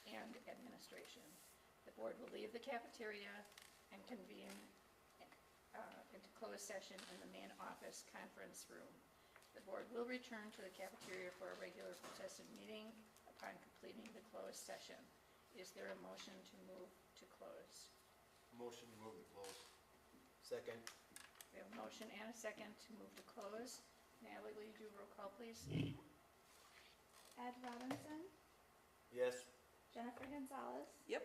and administration. The board will leave the cafeteria and convene into closed session in the main office conference room. The board will return to the cafeteria for a regular protested meeting upon completing the closed session. Is there a motion to move to close? Motion to move to close. Second. We have a motion and a second to move to close. Natalie, will you do a roll call, please? Ed Robinson, Yes. Jennifer Gonzalez, Yep.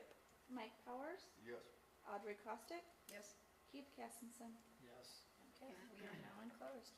Mike Powers, Yes. Audrey Costick, Yes. Keith Cassenson. Yes. Okay, we are now in closed.